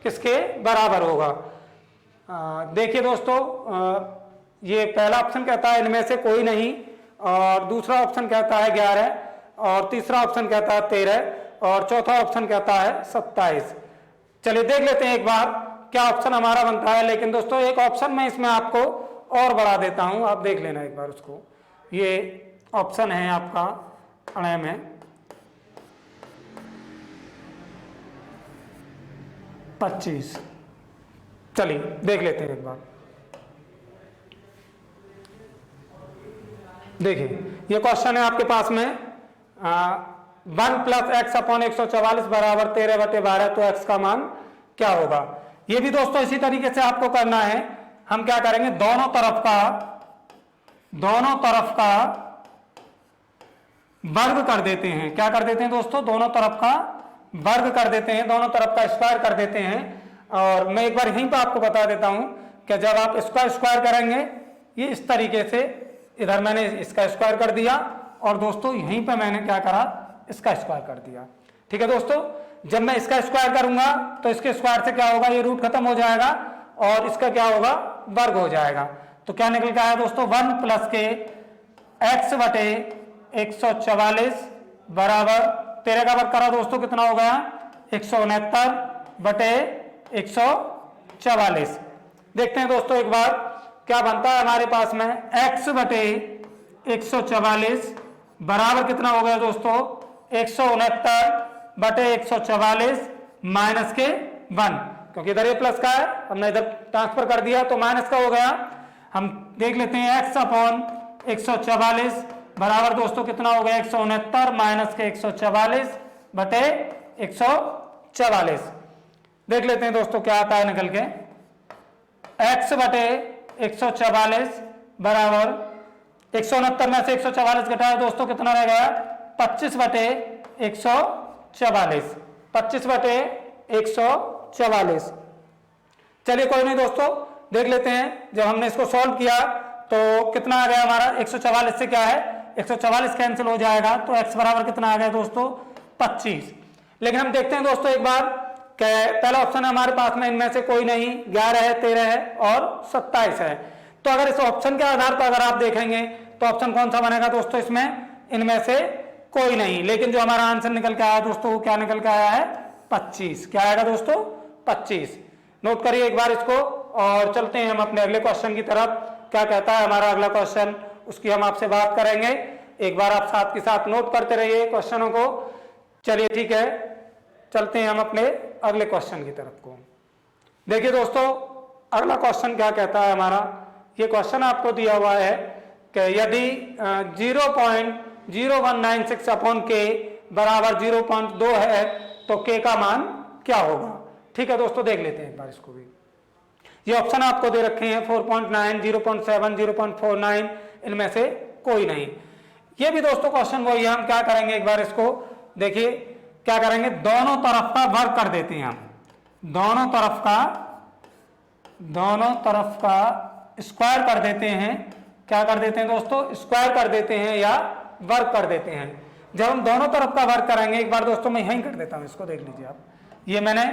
किसके बराबर होगा। देखिए दोस्तों, ये पहला ऑप्शन कहता है इनमें से कोई नहीं, और दूसरा ऑप्शन कहता है 11। और तीसरा ऑप्शन कहता है 13 और चौथा ऑप्शन कहता है 27। चलिए देख लेते हैं एक बार क्या ऑप्शन हमारा बनता है। लेकिन दोस्तों एक ऑप्शन मैं इसमें आपको और बढ़ा देता हूं, आप देख लेना एक बार उसको। ये ऑप्शन है आपका अड़े में 25। चलिए देख लेते हैं एक बार। देखिए ये क्वेश्चन है आपके पास में 1 + x अपॉन 144 बराबर 13/12, तो x का मान क्या होगा। ये भी दोस्तों इसी तरीके से आपको करना है। हम क्या करेंगे, दोनों तरफ का वर्ग कर देते हैं। क्या कर देते हैं दोस्तों, दोनों तरफ का वर्ग कर देते हैं, दोनों तरफ का स्क्वायर कर देते हैं। और मैं एक बार यहीं पर आपको बता देता हूं कि जब आप इसका स्क्वायर करेंगे ये इस तरीके से, इधर मैंने इसका स्क्वायर कर दिया और दोस्तों यहीं पे मैंने क्या करा, इसका स्क्वायर कर दिया। ठीक है दोस्तों, जब मैं इसका स्क्वायर करूंगा तो इसके स्क्वायर से क्या होगा, ये रूट खत्म हो जाएगा और इसका क्या होगा, वर्ग हो जाएगा। तो क्या निकल के आया दोस्तों, 1 + के x बटे 144 बराबर 13 का वर्ग करा दोस्तों, कितना हो गया 169 बटे 144। देखते हैं दोस्तों एक बार क्या बनता है हमारे पास में। x बटे 144 बराबर कितना हो गया दोस्तों, 169 बटे 144 माइनस के 1, क्योंकि इधर ये प्लस का है, हमने इधर ट्रांसफर कर दिया तो माइनस का हो गया। हम देख लेते हैं x अपॉन 144 बराबर दोस्तों कितना हो गया, 169 माइनस के 144 बटे 144। देख लेते हैं दोस्तों क्या आता है निकल के। x बटे 144 बराबर 169 में से 144 घटाया दोस्तों कितना रह गया, 25 बटे 144, 25 बटे 144। चलिए कोई नहीं दोस्तों, देख लेते हैं। जब हमने इसको सॉल्व किया तो कितना आ गया हमारा, 144 से क्या है 144 कैंसिल हो जाएगा, तो x बराबर कितना आ गया दोस्तों 25। लेकिन हम देखते हैं दोस्तों एक बार, पहला ऑप्शन है हमारे पास में इनमें से कोई नहीं, 11 है, 13 है और 27 है। तो अगर इस ऑप्शन के आधार पर अगर आप देखेंगे तो ऑप्शन कौन सा बनेगा दोस्तों, इसमें इनमें से कोई नहीं। लेकिन जो हमारा आंसर निकल के आया दोस्तों वो क्या निकल के आया है, 25। क्या आएगा दोस्तों, 25। नोट करिए एक बार इसको और चलते हैं हम अपने अगले क्वेश्चन की तरफ। क्या कहता है हमारा अगला क्वेश्चन, उसकी हम आपसे बात करेंगे। एक बार आप साथ के साथ नोट करते रहिए क्वेश्चनों को। चलिए ठीक है, चलते हैं हम अपने अगले क्वेश्चन की तरफ को। देखिए दोस्तों अगला क्वेश्चन क्या कहता है हमारा, ये क्वेश्चन आपको दिया हुआ है कि यदि 0.0196 अपॉन k बराबर 0.2 है तो k का मान क्या होगा। ठीक है दोस्तों, देख लेते हैं एक बार इसको भी। ये ऑप्शन आपको दे रखे हैं 4.9, 0.7, 0.49, इनमें से कोई नहीं। ये भी दोस्तों क्वेश्चन वही है। हम क्या करेंगे एक बार इसको देखिए, क्या करेंगे, दोनों तरफ का वर्ग कर देते हैं हम, दोनों तरफ का स्क्वायर कर देते हैं। क्या कर देते हैं दोस्तों, स्क्वायर कर देते हैं या वर्ग कर देते हैं। जब हम दोनों तरफ का वर्ग करेंगे, एक बार दोस्तों मैं यहीं कर देता हूं इसको, देख लीजिए आप। ये मैंने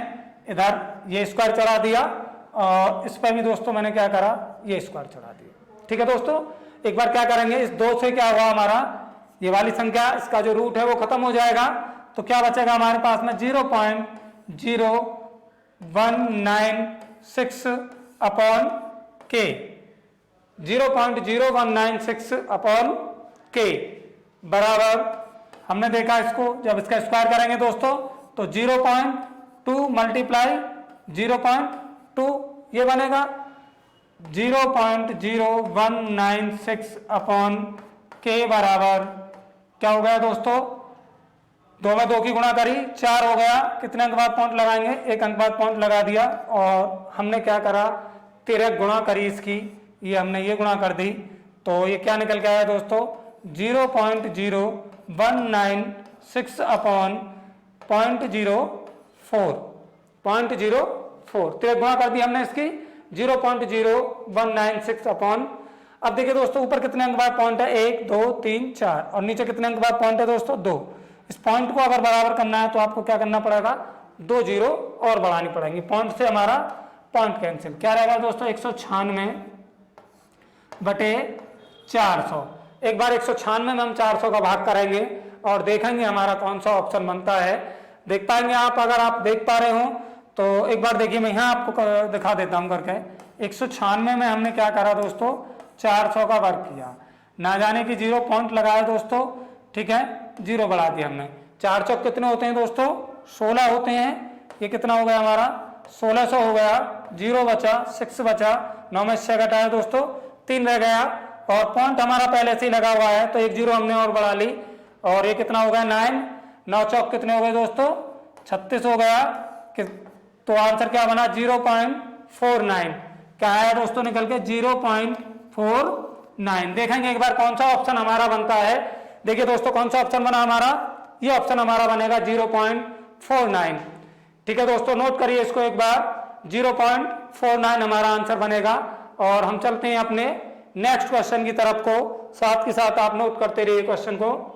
इधर ये स्क्वायर चढ़ा दिया और इस पर भी दोस्तों मैंने क्या करा, ये स्क्वायर चढ़ा दिया। ठीक है दोस्तों, एक बार क्या करेंगे, इस 2 से क्या हुआ हमारा, ये वाली संख्या इसका जो रूट है वो खत्म हो जाएगा। तो क्या बचेगा हमारे पास में 0.0196 अपॉन k, 0.0196 अपॉन k बराबर, हमने देखा इसको जब इसका स्क्वायर करेंगे दोस्तों तो 0.2 मल्टीप्लाई 0.2 ये बनेगा 0.0196 अपॉन k बराबर क्या हो गया दोस्तों, 2 में 2 की गुणा करी 4 हो गया। कितने अंक बाद पॉइंट लगाएंगे, 1 अंक बाद पॉइंट लगा दिया और हमने क्या करा, 13 गुणा करी इसकी, ये हमने ये गुणा कर दी। तो ये क्या निकल के आया दोस्तों, 0.0196 अपॉन 0.04, 13 गुणा कर दी हमने इसकी 0.0196 अपॉन। अब देखिए दोस्तों ऊपर कितने अंक बाद पॉइंट है, 1 2 3 4 और नीचे कितने अंक बाद पॉइंट है दोस्तों 2। इस पॉइंट को अगर बराबर करना है तो आपको क्या करना पड़ेगा, 2 जीरो और बढ़ानी पड़ेगी। पॉइंट से हमारा पॉइंट कैंसिल, क्या रहेगा दोस्तों 196 बटे 400। एक बार 196 में हम 400 का भाग करेंगे और देखेंगे हमारा कौन सा ऑप्शन बनता है। देख पाएंगे आप, अगर आप देख पा रहे हो तो एक बार देखिए, मैं यहाँ आपको दिखा देता हूँ करके। 196 में हमने क्या करा दोस्तों, 400 का वर्क किया, ना जाने की 0 पॉइंट लगाया दोस्तों, ठीक है, 0 बढ़ा दिया हमने। 4 चौक कितने होते हैं दोस्तों, 16 होते हैं। ये कितना हो गया हमारा, 1600 हो गया, 0 बचा, 6 बचा, 9 में 6 घटाया दोस्तों, 3 रह गया, और पॉइंट हमारा पहले से ही लगा हुआ है तो 1 0 हमने और बढ़ा ली, और ये कितना हो गया 9। 9 चौक कितने हो गए दोस्तों, 36 हो गया। तो आंसर क्या बना, 0.49। क्या आया दोस्तों निकल के, 0.49। देखेंगे एक बार कौन सा ऑप्शन हमारा बनता है। देखिए दोस्तों कौन सा ऑप्शन बना हमारा, ये ऑप्शन हमारा बनेगा 0.49। ठीक है दोस्तों, नोट करिए इसको एक बार, 0.49 हमारा आंसर बनेगा। और हम चलते हैं अपने नेक्स्ट क्वेश्चन की तरफ को, साथ के साथ आप नोट करते रहिए क्वेश्चन को।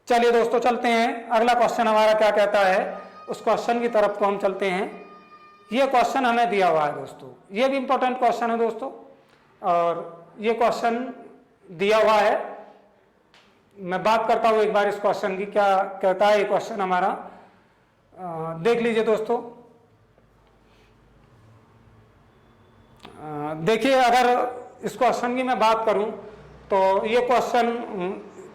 चलिए दोस्तों चलते हैं, अगला क्वेश्चन हमारा क्या कहता है, उस क्वेश्चन की तरफ को हम चलते हैं। ये क्वेश्चन हमें दिया हुआ है दोस्तों, ये भी इंपॉर्टेंट क्वेश्चन है दोस्तों, और ये क्वेश्चन दिया हुआ है। मैं बात करता हूं एक बार इस क्वेश्चन की, क्या कहता है ये क्वेश्चन हमारा, देख लीजिए दोस्तों। देखिए अगर इस क्वेश्चन की मैं बात करूं तो ये क्वेश्चन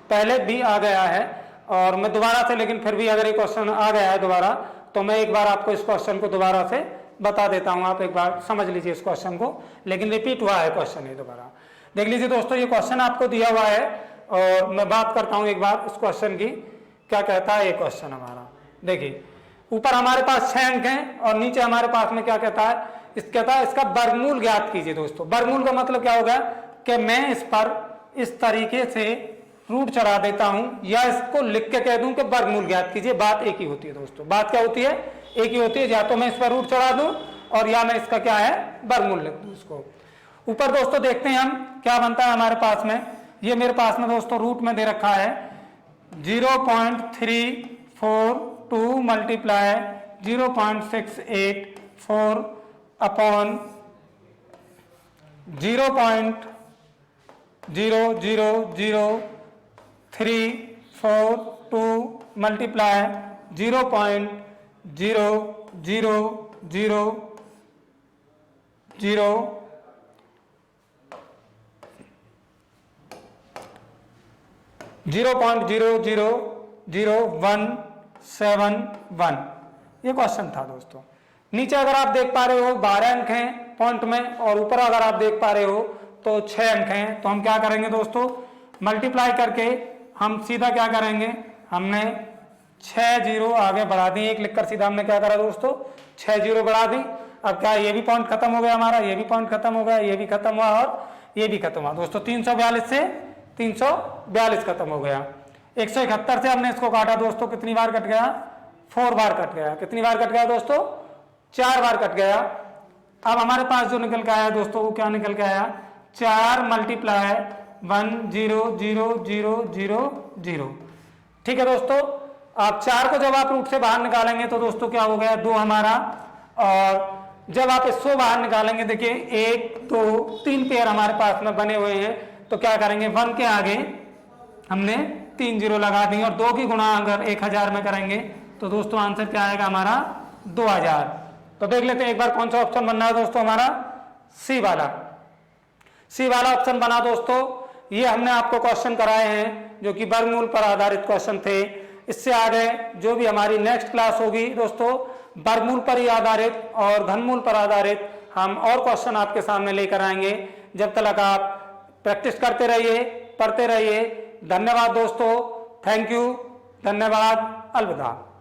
पहले भी आ गया है, और मैं दोबारा से, लेकिन फिर भी अगर ये क्वेश्चन आ गया है दोबारा तो मैं एक बार आपको इस क्वेश्चन को दोबारा से बता देता हूं, आप एक बार समझ लीजिए इस क्वेश्चन को, लेकिन रिपीट हुआ है क्वेश्चन ये दोबारा। देख लीजिए दोस्तों, ये क्वेश्चन आपको दिया हुआ है और मैं बात करता हूं एक बार इस क्वेश्चन की, क्या कहता है ये क्वेश्चन हमारा। देखिए ऊपर हमारे पास 6 अंक हैं और नीचे हमारे पास में क्या कहता है, कहता है इसका वर्गमूल ज्ञात कीजिए दोस्तों। वर्गमूल का मतलब क्या होगा कि मैं इस पर इस तरीके से रूट चढ़ा देता हूं, या इसको लिख के कह दूं कि वर्गमूल ज्ञात कीजिए। बात एक ही होती है दोस्तों, बात क्या होती है, एक ही होती है, या तो मैं इस पर रूट चढ़ा दूं और या मैं इसका क्या है वर्गमूल लिख दूं इसको। ऊपर दोस्तों देखते हैं हम क्या बनता है हमारे पास में। ये मेरे पास में दोस्तों रूट में दे रखा है 0.342 मल्टीप्लाई 0.684 अपॉन 0.00034 मल्टीप्लाई 0.00000 0.0000171। ये क्वेश्चन था दोस्तों। नीचे अगर आप देख पा रहे हो 12 अंक हैं पॉइंट में, और ऊपर अगर आप देख पा रहे हो तो 6 अंक हैं। तो हम क्या करेंगे दोस्तों, मल्टीप्लाई करके हम सीधा क्या करेंगे, हमने 6 0 आगे बढ़ा दी, एक लिखकर सीधा हमने क्या करा दोस्तों, 6 0 बढ़ा दी। अब क्या, ये भी पॉइंट खत्म हो गया हमारा, ये भी पॉइंट खत्म हो गया, ये भी खत्म हुआ और ये भी खत्म हुआ दोस्तों। 342 से 342 खत्म हो गया। 171 से हमने इसको काटा दोस्तों, कितनी बार कट गया, 4 बार कट गया। कितनी बार कट गया दोस्तों, 4 बार कट गया। अब हमारे पास जो निकल के आया दोस्तों, वो क्या निकल के आया, 4 मल्टीप्लाई 1000000। ठीक है दोस्तों, आप 4 को जब आप रूट से बाहर निकालेंगे तो दोस्तों क्या हो गया, 2 हमारा, और जब आप इसको बाहर निकालेंगे, देखिए 1 2 3 पेयर हमारे पास में बने हुए हैं, तो क्या करेंगे, 1 के आगे हमने 3 0 लगा दी, और 2 की गुणा अगर 1000 में करेंगे तो दोस्तों आंसर क्या आएगा हमारा, 2000। तो देख लेते हैं एक बार कौन सा ऑप्शन बनना है दोस्तों हमारा, सी वाला। सी वाला ऑप्शन बना दोस्तों। ये हमने आपको क्वेश्चन कराए हैं जो कि वर्गमूल पर आधारित क्वेश्चन थे। इससे आगे जो भी हमारी नेक्स्ट क्लास होगी दोस्तों, वर्गमूल पर ही आधारित और घनमूल पर आधारित हम और क्वेश्चन आपके सामने लेकर आएंगे। जब तक आप प्रैक्टिस करते रहिए, पढ़ते रहिए। धन्यवाद दोस्तों, थैंक यू, धन्यवाद, अलविदा।